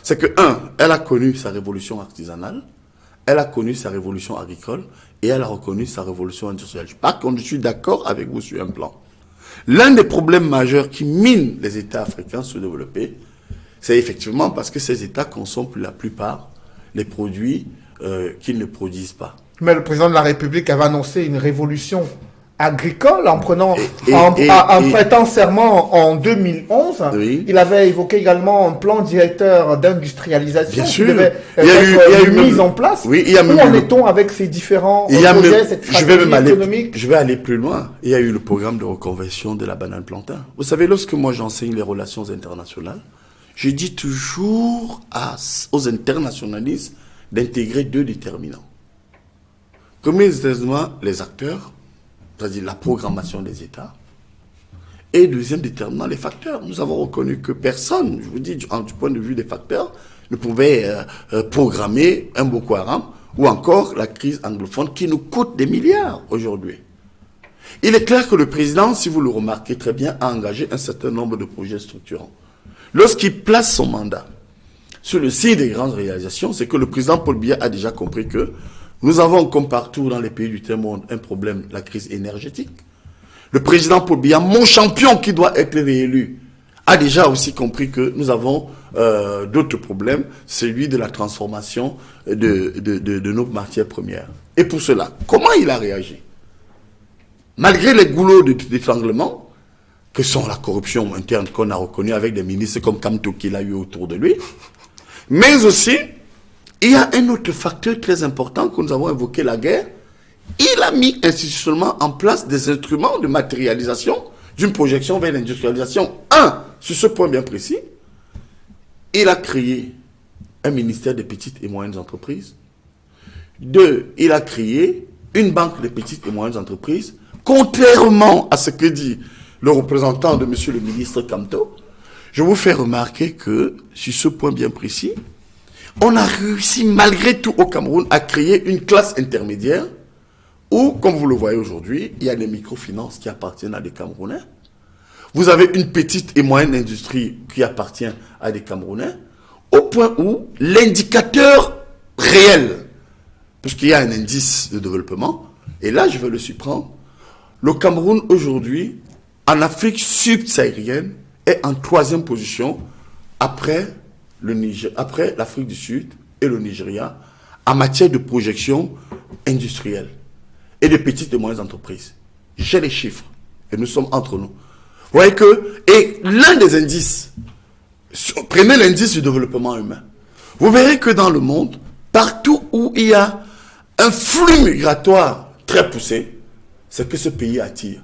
c'est que, 1, elle a connu sa révolution artisanale, elle a connu sa révolution agricole, et elle a reconnu sa révolution industrielle. Par contre, je suis d'accord avec vous sur un plan. L'un des problèmes majeurs qui mine les États africains se développer, c'est effectivement parce que ces États consomment pour la plupart les produits qu'ils ne produisent pas. Mais le président de la République avait annoncé une révolution agricole en prenant, prêtant serment en 2011. Oui. Il avait évoqué également un plan directeur d'industrialisation qui sûr. devait Il y a eu mis en place. Oui, il y a Où en est-on avec ces différents projets, cette stratégie économique? Je vais aller plus loin. Il y a eu le programme de reconversion de la banane plantain. Vous savez, lorsque moi j'enseigne les relations internationales, je dis toujours aux internationalistes d'intégrer 2 déterminants. Premier déterminant, les acteurs, c'est-à-dire la programmation des États. Et deuxième déterminant, les facteurs. Nous avons reconnu que personne, je vous dis, du point de vue des facteurs, ne pouvait programmer un Boko Haram ou encore la crise anglophone qui nous coûte des milliards aujourd'hui. Il est clair que le président, si vous le remarquez très bien, a engagé un certain nombre de projets structurants. Lorsqu'il place son mandat sur le signe des grandes réalisations, c'est que le président Paul Biya a déjà compris que nous avons, comme partout dans les pays du tiers-monde, un problème, la crise énergétique. Le président Paul Biya, mon champion qui doit être réélu, a déjà aussi compris que nous avons d'autres problèmes, celui de la transformation de nos matières premières. Et pour cela, comment il a réagi? Malgré les goulots d'étranglement, que sont la corruption interne qu'on a reconnue avec des ministres comme Kamto qu'il a eu autour de lui, mais aussi, il y a un autre facteur très important que nous avons évoqué, la guerre. Il a mis institutionnellement en place des instruments de matérialisation d'une projection vers l'industrialisation. 1, sur ce point bien précis, il a créé un ministère des petites et moyennes entreprises. 2, il a créé une banque des petites et moyennes entreprises, contrairement à ce que dit le représentant de monsieur le ministre Kamto. Je vous fais remarquer que, sur ce point bien précis, on a réussi malgré tout au Cameroun à créer une classe intermédiaire où, comme vous le voyez aujourd'hui, il y a des microfinances qui appartiennent à des Camerounais. Vous avez une petite et moyenne industrie qui appartient à des Camerounais, au point où l'indicateur réel, puisqu'il y a un indice de développement, et là je vais le surprendre, le Cameroun aujourd'hui, en Afrique subsaharienne, est en 3e position après l'Afrique du Sud et le Nigeria en matière de projection industrielle et de petites et moyennes entreprises. J'ai les chiffres et nous sommes entre nous. Vous voyez que, et l'un des indices, prenez l'indice du développement humain, vous verrez que dans le monde, partout où il y a un flux migratoire très poussé, c'est que ce pays attire.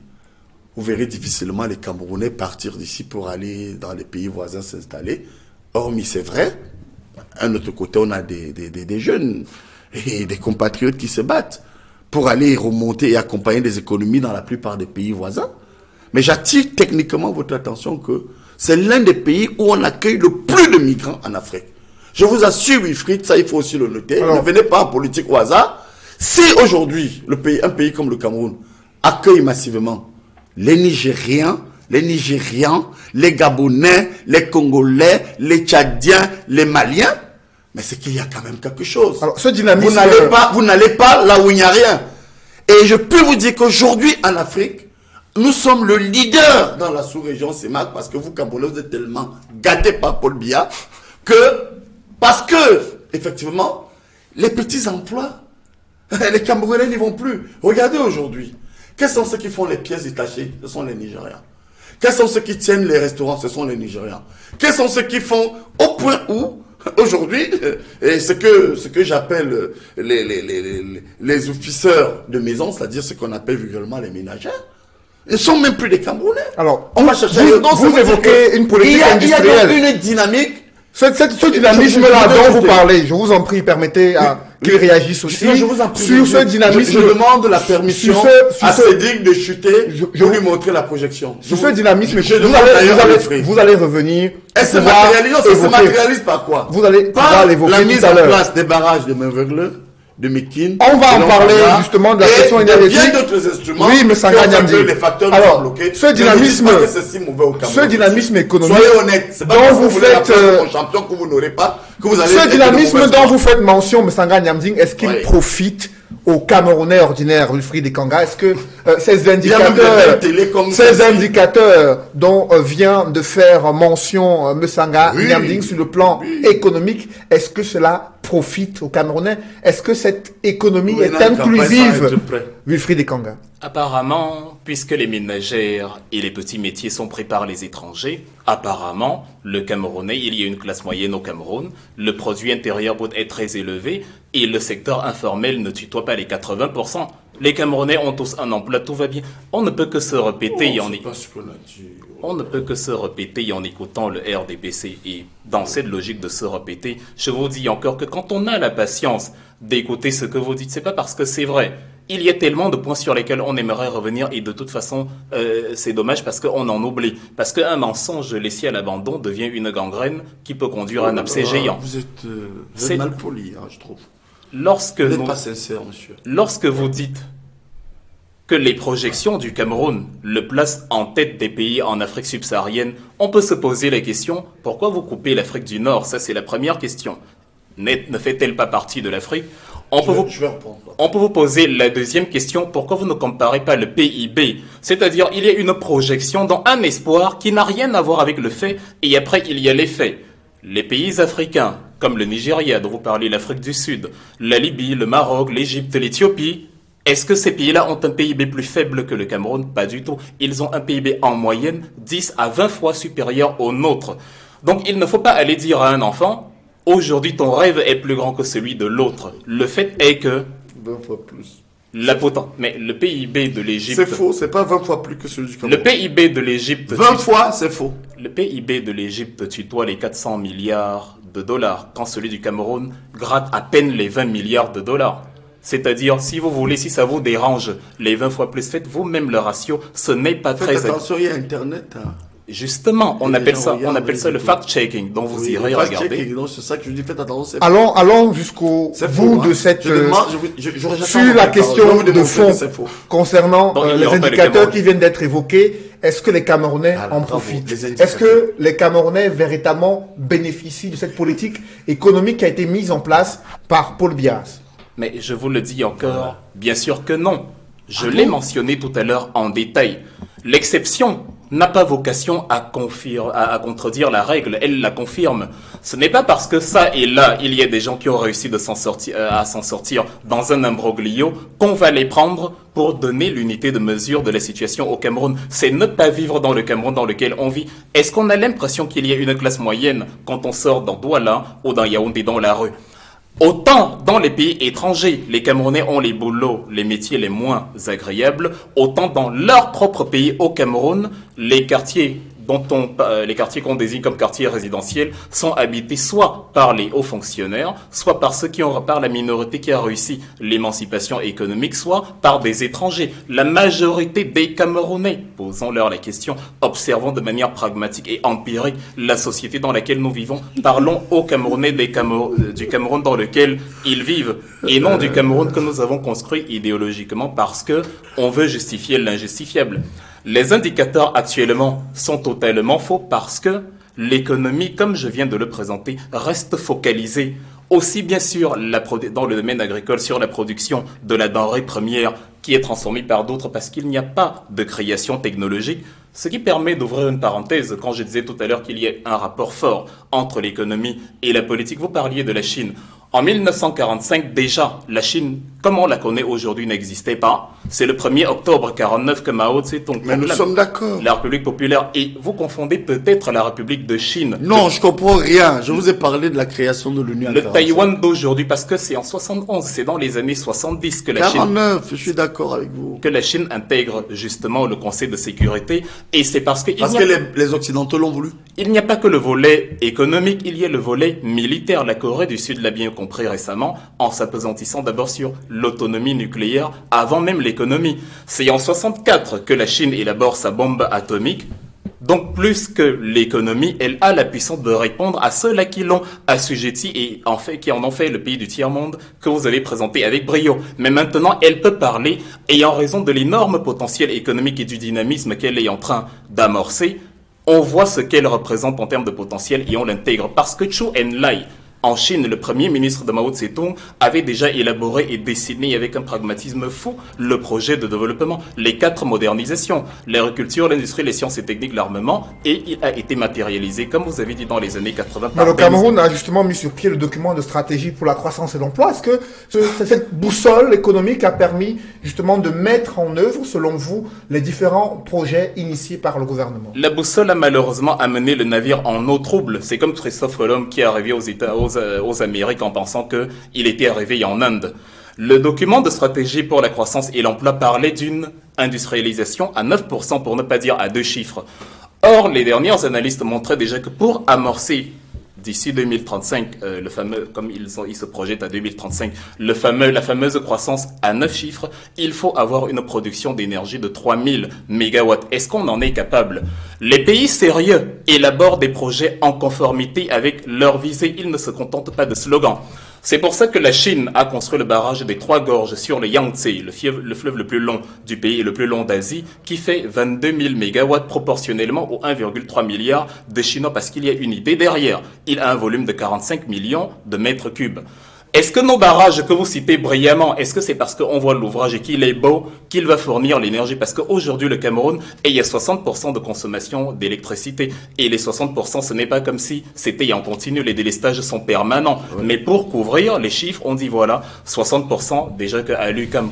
Vous verrez difficilement les Camerounais partir d'ici pour aller dans les pays voisins s'installer. Hormis, c'est vrai, d'un autre côté, on a des jeunes et des compatriotes qui se battent pour aller remonter et accompagner des économies dans la plupart des pays voisins. Mais j'attire techniquement votre attention que c'est l'un des pays où on accueille le plus de migrants en Afrique. Je vous assure, Wilfried, ça il faut aussi le noter. Alors, ne venez pas en politique au hasard. Si aujourd'hui, un pays comme le Cameroun accueille massivement les Nigériens, les Gabonais, les Congolais, les Tchadiens, les Maliens, mais c'est qu'il y a quand même quelque chose. Alors, ce dynamisme... Vous n'allez pas là où il n'y a rien. Et je peux vous dire qu'aujourd'hui, en Afrique, nous sommes le leader dans la sous-région CEMAC parce que vous, Camerounais, vous êtes tellement gâtés par Paul Biya parce que, effectivement, les petits emplois, les Camerounais n'y vont plus. Regardez aujourd'hui. Quels sont ceux qui font les pièces détachées? Ce sont les Nigériens. Quels sont ceux qui tiennent les restaurants? Ce sont les Nigériens. Quels sont ceux qui font au point où, aujourd'hui, ce que j'appelle les officeurs de maison, c'est-à-dire ce qu'on appelle vulgairement les ménagères, ils ne sont même plus des Camerounais. Alors, on va chercher... Vous évoquez une politique industrielle. Il y a une dynamique... Ce dynamisme-là dont vous parlez, je vous en prie, permettez à... qu'ils réagissent aussi Je vous en prie, sur ce dynamisme. Je demande la permission à Cédric de chuter pour lui montrer la projection. Sur ce dynamisme, vous allez revenir. Elle se matérialise par quoi? Vous allez par l'évoquer la mise tout à en l'heure. place des barrages de Meveugle, de Mekin. On va en parler justement de la question énergétique. Il y a d'autres instruments. Oui, mais Sanga Niamdi. Les facteurs Alors, bloqués. ce dynamisme économique Soyez honnête. C'est pas dont vous vous faites faites champion que vous n'aurez pas, que vous allez. Ce dynamisme dont vous faites mention, M. Sanga Niamding, est-ce qu'il profite aux Camerounais ordinaires, Wilfried Ekanga? Est-ce que ces indicateurs dont vient de faire mention M. Sanga Niamding sur le plan économique, est-ce que cela profite aux Camerounais? Est-ce que cette économie est inclusive, Wilfried Ekanga? Apparemment, puisque les ménagères et les petits métiers sont pris par les étrangers, apparemment, le Camerounais, il y a une classe moyenne au Cameroun, le produit intérieur brut est très élevé et le secteur informel ne tutoie pas les 80%. Les Camerounais ont tous un emploi, tout va bien. On ne peut que se répéter on ne peut que se répéter en écoutant le RDPC. Et dans cette logique de se répéter, je vous dis encore que quand on a la patience d'écouter ce que vous dites, c'est pas parce que c'est vrai. Il y a tellement de points sur lesquels on aimerait revenir et de toute façon, c'est dommage parce qu'on en oublie. Parce qu'un mensonge laissé à l'abandon devient une gangrène qui peut conduire à un abcès géant. Vous êtes mal poli, je trouve. Vous n'êtes pas sincère, monsieur. Lorsque vous dites que les projections du Cameroun le placent en tête des pays en Afrique subsaharienne, on peut se poser la question, pourquoi vous coupez l'Afrique du Nord? Ça, c'est la première question. Ne fait-elle pas partie de l'Afrique? On peut vous poser la deuxième question, pourquoi vous ne comparez pas le PIB? C'est-à-dire, il y a une projection dans un espoir qui n'a rien à voir avec le fait, et après, il y a les faits. Les pays africains, comme le Nigeria, dont vous parlez, l'Afrique du Sud, la Libye, le Maroc, l'Égypte, l'Éthiopie, est-ce que ces pays-là ont un PIB plus faible que le Cameroun? Pas du tout. Ils ont un PIB en moyenne 10 à 20 fois supérieur au nôtre. Donc, il ne faut pas aller dire à un enfant, aujourd'hui, ton rêve est plus grand que celui de l'autre. Le fait est que... 20 fois plus. Mais le PIB de l'Égypte... C'est faux, c'est pas 20 fois plus que celui du Cameroun. Le PIB de l'Égypte... 20 fois, c'est faux. Le PIB de l'Égypte tutoie les 400 milliards de dollars, quand celui du Cameroun gratte à peine les 20 milliards de dollars. C'est-à-dire, si vous voulez, si ça vous dérange, les 20 fois plus, faites vous-même le ratio, ce n'est pas très... Faites attention, il y a Internet. Justement, on appelle ça le fact-checking, dont vous irez regarder. C'est ça que je dis, faites attention. Allons jusqu'au bout de cette... sur la question de fond concernant les indicateurs qui viennent d'être évoqués, est-ce que les Camerounais en profitent? Est-ce que les Camerounais véritablement bénéficient de cette politique économique qui a été mise en place par Paul Biya? Mais je vous le dis encore, bien sûr que non. Je l'ai mentionné tout à l'heure en détail. L'exception n'a pas vocation à contredire la règle, elle la confirme. Ce n'est pas parce que ça et là, il y a des gens qui ont réussi à s'en sortir dans un imbroglio qu'on va les prendre pour donner l'unité de mesure de la situation au Cameroun. C'est ne pas vivre dans le Cameroun dans lequel on vit. Est-ce qu'on a l'impression qu'il y a une classe moyenne quand on sort dans Douala ou dans Yaoundé dans la rue? Autant dans les pays étrangers, les Camerounais ont les boulots, les métiers les moins agréables, autant dans leur propre pays au Cameroun, les quartiers qu'on désigne comme quartiers résidentiels sont habités soit par les hauts fonctionnaires, soit par par la minorité qui a réussi l'émancipation économique, soit par des étrangers. La majorité des Camerounais, posons-leur la question, observons de manière pragmatique et empirique la société dans laquelle nous vivons. Parlons aux Camerounais du Cameroun dans lequel ils vivent, et non du Cameroun que nous avons construit idéologiquement parce que on veut justifier l'injustifiable. Les indicateurs actuellement sont totalement faux parce que l'économie, comme je viens de le présenter, reste focalisée aussi bien sûr dans le domaine agricole sur la production de la denrée première qui est transformée par d'autres parce qu'il n'y a pas de création technologique. Ce qui permet d'ouvrir une parenthèse quand je disais tout à l'heure qu'il y a un rapport fort entre l'économie et la politique. Vous parliez de la Chine. En 1945, déjà, la Chine, comme on la connaît aujourd'hui, n'existait pas. C'est le 1er octobre 1949 que Mao Tse-tung proclame nous sommes d'accord. La République populaire. Et vous confondez peut-être la République de Chine. Non, je comprends rien. Je vous ai parlé de la création de l'Union. Le Taïwan d'aujourd'hui, parce que c'est en 71, c'est dans les années 70 que la 49, je suis d'accord avec vous. Que la Chine intègre justement le Conseil de sécurité. Et c'est parce que... les Occidentaux l'ont voulu. Il n'y a pas que le volet économique, il y a le volet militaire. La Corée du Sud l'a bien compris. compris récemment, en s'appesantissant d'abord sur l'autonomie nucléaire avant même l'économie. C'est en 64 que la Chine élabore sa bombe atomique. Donc plus que l'économie, elle a la puissance de répondre à ceux-là qui l'ont assujetti et en fait, qui en ont fait le pays du tiers-monde que vous avez présenté avec brio. Mais maintenant, elle peut parler et en raison de l'énorme potentiel économique et du dynamisme qu'elle est en train d'amorcer, on voit ce qu'elle représente en termes de potentiel et on l'intègre. Parce que Zhou Enlai, en Chine, le premier ministre de Mao Tse-tung avait déjà élaboré et dessiné avec un pragmatisme fou le projet de développement, les 4 modernisations, l'agriculture, l'industrie, les sciences et techniques, l'armement, et il a été matérialisé, comme vous avez dit, dans les années 80. Mais le Cameroun a justement mis sur pied le document de stratégie pour la croissance et l'emploi. Est-ce que cette boussole économique a permis justement de mettre en œuvre, selon vous, les différents projets initiés par le gouvernement? La boussole a malheureusement amené le navire en eau trouble. C'est comme Christophe Colomb qui est arrivé aux Amériques en pensant qu'il était arrivé en Inde. Le document de stratégie pour la croissance et l'emploi parlait d'une industrialisation à 9% pour ne pas dire à 2 chiffres. Or, les dernières analystes montraient déjà que pour amorcer d'ici 2035, le fameux, comme ils se projettent à 2035, la fameuse croissance à 9 chiffres, il faut avoir une production d'énergie de 3000 mégawatts. Est-ce qu'on en est capable? Les pays sérieux élaborent des projets en conformité avec leur visée. Ils ne se contentent pas de slogans. C'est pour ça que la Chine a construit le barrage des 3 gorges sur le Yangtze, le fleuve le plus long du pays et le plus long d'Asie, qui fait 22 000 mégawatts proportionnellement aux 1,3 milliard de Chinois, parce qu'il y a une idée derrière. Il a un volume de 45 millions de mètres cubes. Est-ce que nos barrages que vous citez brillamment, est-ce que c'est parce qu'on voit l'ouvrage et qu'il est beau qu'il va fournir l'énergie? Parce qu'aujourd'hui, le Cameroun, il y a 60% de consommation d'électricité. Et les 60%, ce n'est pas comme si c'était en continu. Les délestages sont permanents. Ouais. Mais pour couvrir les chiffres, on dit voilà, 60% déjà qu'à l'UQAM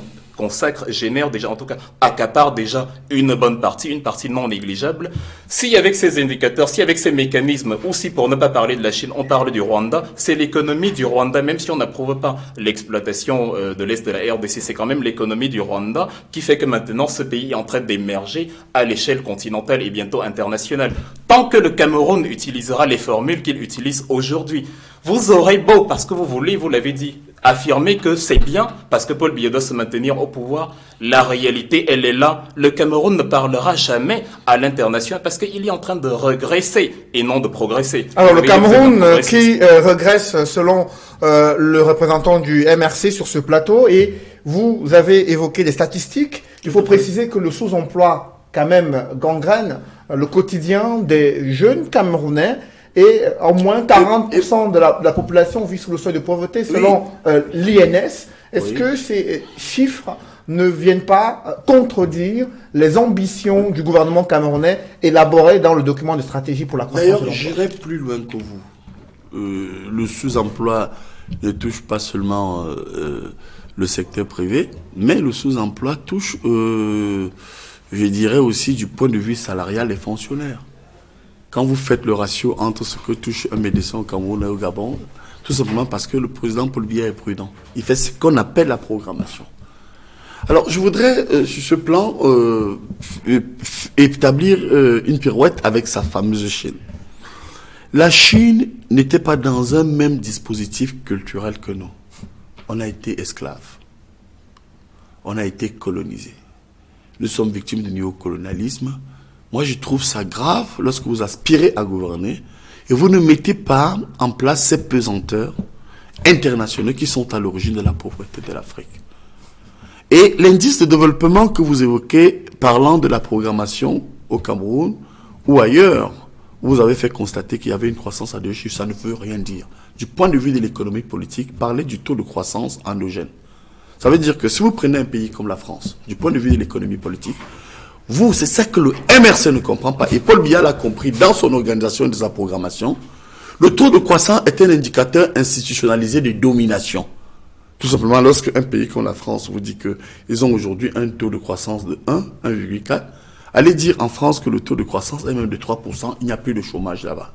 génère déjà, en tout cas, accapare déjà une bonne partie, une partie non négligeable. Si avec ces indicateurs, si avec ces mécanismes, ou si pour ne pas parler de la Chine, on parle du Rwanda, c'est l'économie du Rwanda, même si on n'approuve pas l'exploitation de l'Est de la RDC, c'est quand même l'économie du Rwanda qui fait que maintenant ce pays est en train d'émerger à l'échelle continentale et bientôt internationale. Tant que le Cameroun utilisera les formules qu'il utilise aujourd'hui, vous aurez beau, parce que vous voulez, vous l'avez dit, affirmer que c'est bien, parce que Paul Biya doit se maintenir au pouvoir. La réalité, elle est là. Le Cameroun ne parlera jamais à l'international parce qu'il est en train de regresser et non de progresser. Alors, le Cameroun qui regresse selon le représentant du MRC sur ce plateau, et vous avez évoqué des statistiques. Il faut préciser que le sous-emploi, quand même, gangrène le quotidien des jeunes Camerounais. Et au moins 40% de la population vit sous le seuil de pauvreté selon l'INS. Est-ce que ces chiffres ne viennent pas contredire les ambitions du gouvernement camerounais élaborées dans le document de stratégie pour la croissance? D'ailleurs, j'irai plus loin que vous. Le sous-emploi ne touche pas seulement le secteur privé, mais le sous-emploi touche, je dirais aussi du point de vue salarial, les fonctionnaires. Quand vous faites le ratio entre ce que touche un médecin au Cameroun et au Gabon, tout simplement parce que le président Paul Biya est prudent. Il fait ce qu'on appelle la programmation. Alors, je voudrais, sur ce plan, établir une pirouette avec sa fameuse Chine. La Chine n'était pas dans un même dispositif culturel que nous. On a été esclaves. On a été colonisés. Nous sommes victimes du néocolonialisme. Moi, je trouve ça grave lorsque vous aspirez à gouverner et vous ne mettez pas en place ces pesanteurs internationaux qui sont à l'origine de la pauvreté de l'Afrique. Et l'indice de développement que vous évoquez, parlant de la programmation au Cameroun ou ailleurs, vous avez fait constater qu'il y avait une croissance à 2 chiffres, ça ne veut rien dire. Du point de vue de l'économie politique, parlez du taux de croissance endogène. Ça veut dire que si vous prenez un pays comme la France, du point de vue de l'économie politique, vous, c'est ça que le MRC ne comprend pas. Et Paul Biya l'a compris dans son organisation et de sa programmation. Le taux de croissance est un indicateur institutionnalisé de domination. Tout simplement, lorsque un pays comme la France vous dit qu'ils ont aujourd'hui un taux de croissance de 1,4, allez dire en France que le taux de croissance est même de 3%, il n'y a plus de chômage là-bas.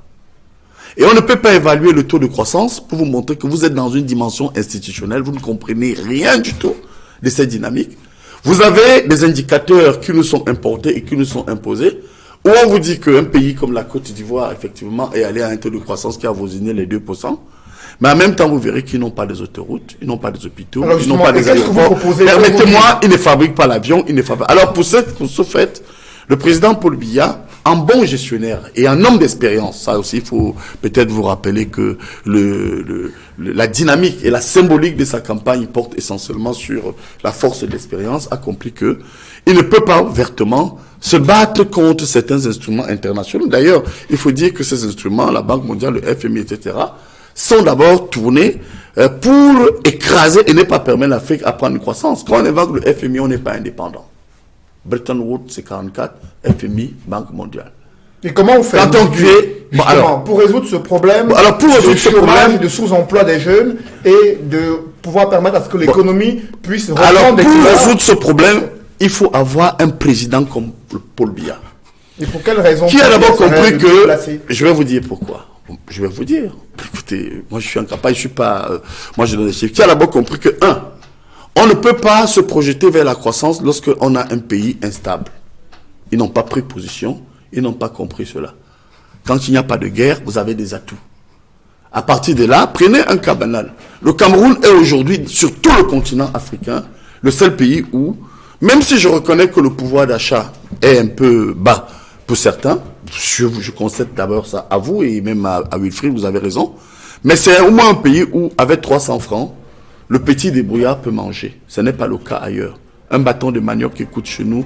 Et on ne peut pas évaluer le taux de croissance pour vous montrer que vous êtes dans une dimension institutionnelle, vous ne comprenez rien du tout de cette dynamique. Vous avez des indicateurs qui nous sont importés et qui nous sont imposés, où on vous dit qu'un pays comme la Côte d'Ivoire, effectivement, est allé à un taux de croissance qui a avoisiné les 2%. Mais en même temps, vous verrez qu'ils n'ont pas des autoroutes, ils n'ont pas des hôpitaux, alors, ils n'ont pas des aéroports. Permettez-moi, ils ne fabriquent pas l'avion, ils ne fabriquent. Alors pour ce fait, le président Paul Biya, en bon gestionnaire et en homme d'expérience, ça aussi il faut peut-être vous rappeler que la dynamique et la symbolique de sa campagne porte essentiellement sur la force de l'expérience, a compris que il ne peut pas ouvertement se battre contre certains instruments internationaux. D'ailleurs, il faut dire que ces instruments, la Banque mondiale, le FMI, etc., sont d'abord tournés pour écraser et ne pas permettre à l'Afrique à prendre une croissance. Quand on évoque le FMI, on n'est pas indépendant. Bretton Woods, c'est 44, FMI, Banque mondiale. Et comment on fait pour résoudre ce problème de chômage et de sous-emploi des jeunes et de pouvoir permettre à ce que l'économie puisse reprendre des couleurs? Pour résoudre ce problème, il faut avoir un président comme Paul Biya. Et pour quelle raison? Qui a d'abord compris que... Je vais vous dire pourquoi. Je vais vous dire. Écoutez, moi je suis incapable, je suis pas... moi je donne des chiffres. Qui a d'abord compris que, on ne peut pas se projeter vers la croissance lorsqu'on a un pays instable. Ils n'ont pas pris position, ils n'ont pas compris cela. Quand il n'y a pas de guerre, vous avez des atouts. À partir de là, prenez un cas banal. Le Cameroun est aujourd'hui, sur tout le continent africain, le seul pays où, même si je reconnais que le pouvoir d'achat est un peu bas pour certains, je concède d'abord ça à vous et même à Wilfried, vous avez raison, mais c'est au moins un pays où, avec 300 francs, le petit débrouillard peut manger. Ce n'est pas le cas ailleurs. Un bâton de manioc qui coûte chez nous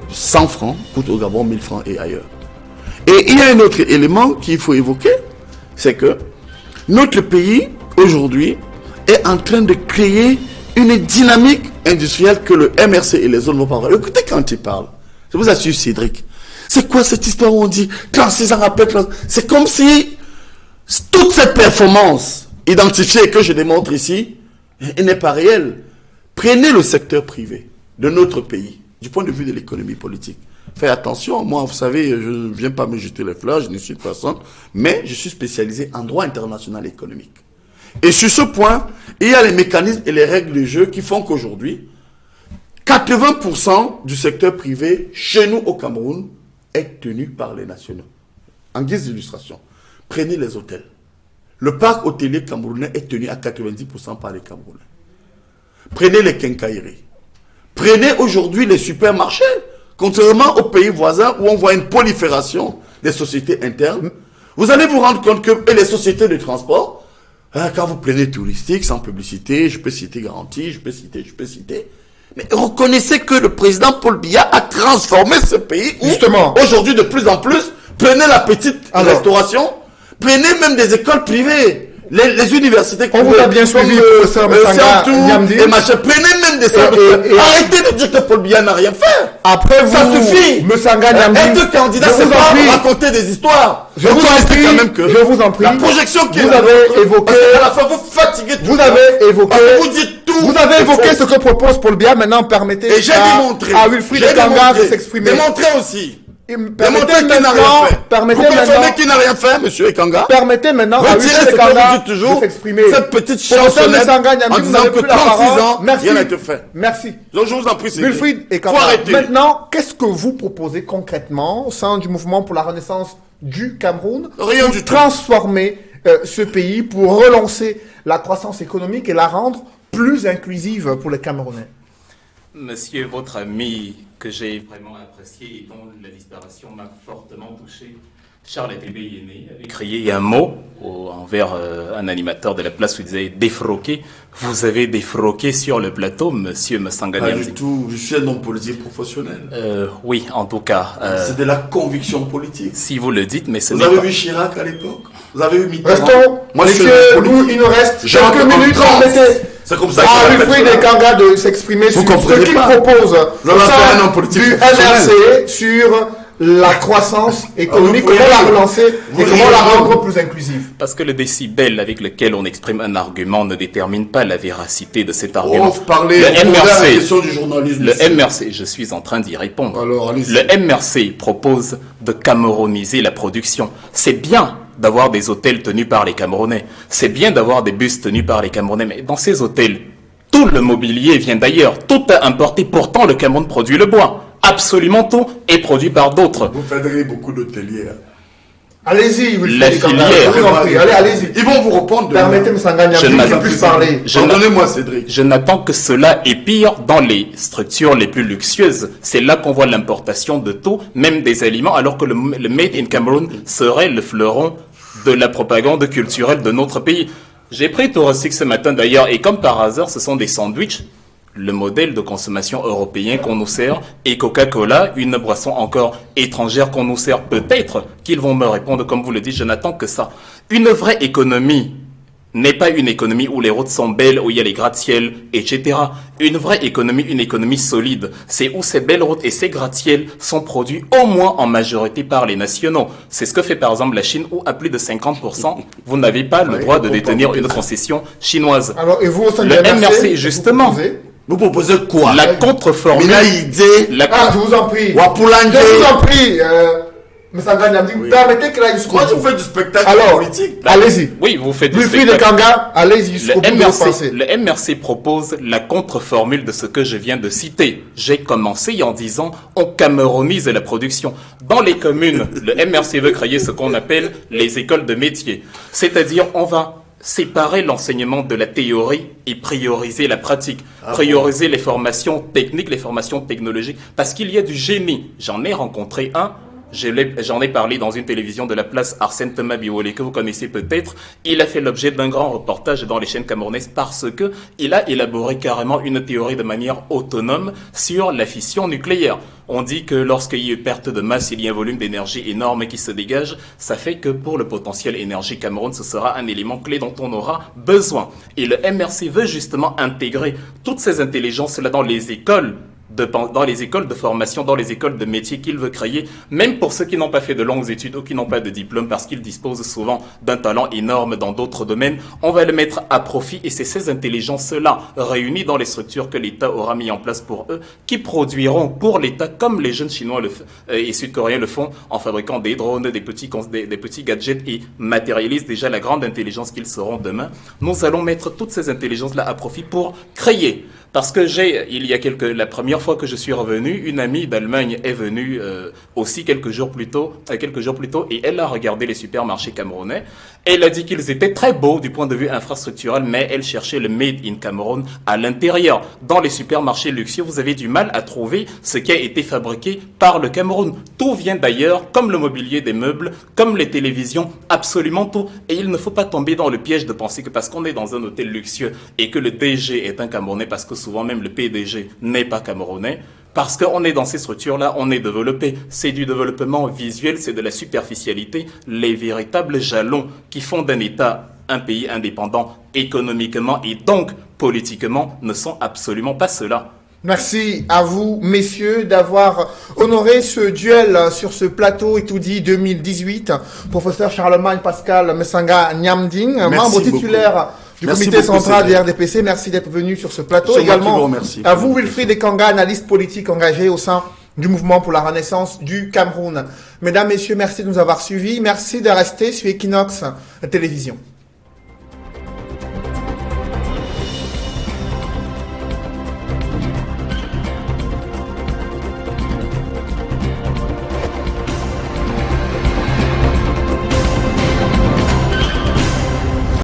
100 francs, coûte au Gabon 1000 francs et ailleurs. Et il y a un autre élément qu'il faut évoquer, c'est que notre pays, aujourd'hui, est en train de créer une dynamique industrielle que le MRC et les autres vont pas voir. Écoutez quand ils parlent. Je vous assure, Cédric. C'est quoi cette histoire où on dit 36 ans après, c'est comme si toute cette performance identifiée que je démontre ici, elle n'est pas réelle. Prenez le secteur privé de notre pays, du point de vue de l'économie politique. Faites attention, moi, vous savez, je ne viens pas me jeter les fleurs, je ne suis personne, mais je suis spécialisé en droit international économique. Et sur ce point, il y a les mécanismes et les règles de jeu qui font qu'aujourd'hui, 80% du secteur privé, chez nous au Cameroun, est tenu par les nationaux. En guise d'illustration, prenez les hôtels. Le parc hôtelier camerounais est tenu à 90% par les Camerounais. Prenez les quincailleries. Prenez aujourd'hui les supermarchés. Contrairement aux pays voisins où on voit une prolifération des sociétés internes, vous allez vous rendre compte que les sociétés de transport, quand vous prenez touristique, sans publicité, je peux citer Garantie, je peux citer, mais reconnaissez que le président Paul Biya a transformé ce pays où, justement, aujourd'hui de plus en plus, prenez la petite restauration, prenez même des écoles privées. Les universités on vous a bien suivi, professeur Messanga Niamdi. Prenez même des salles. Arrêtez de dire que Paul Biya n'a rien fait. Après vous, ça suffit. Messanga Niamdi. Être candidat, c'est pas raconter des histoires. Je vous en prie, quand même que je vous en prie. La projection qui vous avez évoqué. À la fin, vous fatiguez tout. Vous avez évoqué. Vous dites tout. Vous avez évoqué ce que propose Paul Biya. Maintenant, permettez à Wilfried Ekanga de s'exprimer. Démontrez aussi. Permettez maintenant qui n'a rien fait, monsieur Ekanga. Permettez maintenant à Wilfried Ekanga de s'exprimer. Cette petite chansonnette en disant que 36 ans, rien n'a été fait. Merci. Donc je vous en prie, Wilfried Ekanga. Maintenant, qu'est-ce que vous proposez concrètement au sein du mouvement pour la renaissance du Cameroun pour transformer ce pays, pour relancer la croissance économique et la rendre plus inclusive pour les Camerounais? Monsieur, votre ami que j'ai vraiment apprécié et dont la disparition m'a fortement touché, Charles Etebe Yéné, avait crié un mot envers un animateur de la place où il disait défroquer. Vous avez défroqué sur le plateau, monsieur Messanga Niamdi. Pas du tout, je suis un homme politique professionnel. Oui, en tout cas. C'est de la conviction politique. Si vous le dites, mais vous avez vu Chirac à l'époque? Vous avez vu Mitterrand? Restons, moi, monsieur, il nous reste quelques minutes. C'est comme ça Wilfried Ekanga de s'exprimer sur ce qu'il propose du MRC sur la croissance économique, comment la relancer et comment la rendre plus inclusive. Parce que le décibel avec lequel on exprime un argument ne détermine pas la véracité de cet argument. Vous parlez de la question du journalisme. Le MRC, je suis en train d'y répondre. Alors, le MRC propose de camerouniser la production. C'est bien d'avoir des hôtels tenus par les Camerounais. C'est bien d'avoir des bus tenus par les Camerounais. Mais dans ces hôtels, tout le mobilier vient d'ailleurs. Tout est importé. Pourtant, le Cameroun produit le bois. Absolument tout est produit par d'autres. Vous faites beaucoup d'hôteliers. Allez-y, La filière. Je vous en prie. Allez-y. Ils vont vous répondre. Permettez-moi, Sangha Je Niamding, n'attends je puisse parler. Pardonnez-moi, Cédric. Je n'attends que cela, et pire, dans les structures les plus luxueuses. C'est là qu'on voit l'importation de tout, même des aliments, alors que le Made in Cameroon serait le fleuron de la propagande culturelle de notre pays. J'ai pris Touristique ce matin d'ailleurs, et comme par hasard, ce sont des sandwichs, le modèle de consommation européen qu'on nous sert, et Coca-Cola, une boisson encore étrangère qu'on nous sert. Peut-être qu'ils vont me répondre, comme vous le dites, je n'attends que ça. Une vraie économie n'est pas une économie où les routes sont belles, où il y a les gratte-ciel, etc. Une vraie économie, une économie solide, c'est où ces belles routes et ces gratte-ciel sont produits au moins en majorité par les nationaux. C'est ce que fait par exemple la Chine, où à plus de 50%, vous n'avez pas le droit de détenir une concession chinoise. Alors, et vous, au sein de Le la MRC, justement, Vous proposez quoi? la contre-formule, Mina idée. je vous en prie. Wapulange. Je vous en prie. Mais Sangha Niamding, permettez que là, jusqu'au Moi, je bout. vous fais du spectacle Alors, politique. allez-y. oui, vous faites du Wilfried de spectacle. Kanga, allez-y jusqu'au bout de vos pensées. Le MRC propose la contre-formule de ce que je viens de citer. J'ai commencé en disant on camerounise la production. Dans les communes, le MRC veut créer ce qu'on appelle les écoles de métiers. C'est-à-dire on va séparer l'enseignement de la théorie et prioriser la pratique. Prioriser les formations techniques, les formations technologiques, parce qu'il y a du génie. J'en ai rencontré un. J'en ai parlé dans une télévision de la place Arsène Thomas Biolé, que vous connaissez peut-être. Il a fait l'objet d'un grand reportage dans les chaînes camerounaises parce que il a élaboré carrément une théorie de manière autonome sur la fission nucléaire. On dit que lorsqu'il y a une perte de masse, il y a un volume d'énergie énorme qui se dégage. Ça fait que pour le potentiel énergie Cameroun, ce sera un élément clé dont on aura besoin. Et le MRC veut justement intégrer toutes ces intelligences-là dans les écoles de formation, dans les écoles de métier qu'il veut créer, même pour ceux qui n'ont pas fait de longues études ou qui n'ont pas de diplôme, parce qu'ils disposent souvent d'un talent énorme dans d'autres domaines, on va le mettre à profit, et c'est ces intelligences-là, réunies dans les structures que l'État aura mis en place pour eux, qui produiront pour l'État, comme les jeunes Chinois et Sud-Coréens le font, en fabriquant des drones, des petits gadgets, et matérialisent déjà la grande intelligence qu'ils seront demain. Nous allons mettre toutes ces intelligences-là à profit pour créer. Parce que la première fois que je suis revenu, une amie d'Allemagne est venue aussi quelques jours plus tôt, et elle a regardé les supermarchés camerounais. Elle a dit qu'ils étaient très beaux du point de vue infrastructurel, mais elle cherchait le Made in Cameroun à l'intérieur. Dans les supermarchés luxueux, vous avez du mal à trouver ce qui a été fabriqué par le Cameroun. Tout vient d'ailleurs, comme le mobilier des meubles, comme les télévisions, absolument tout. Et il ne faut pas tomber dans le piège de penser que parce qu'on est dans un hôtel luxueux et que le DG est un Camerounais, parce que souvent même le PDG n'est pas camerounais, parce qu'on est dans ces structures-là, on est développé. C'est du développement visuel, c'est de la superficialité. Les véritables jalons qui font d'un État un pays indépendant économiquement et donc politiquement ne sont absolument pas cela. Merci à vous, messieurs, d'avoir honoré ce duel sur ce plateau Étoudi 2018. Professeur Charlemagne Pascal Sangha Niamding, membre titulaire du comité central du RDPC. Merci d'être venu sur ce plateau. Également à vous, Wilfried de Kanga, analyste politique engagé au sein du mouvement pour la renaissance du Cameroun. Mesdames, Messieurs, merci de nous avoir suivis. Merci de rester sur Equinox Télévision.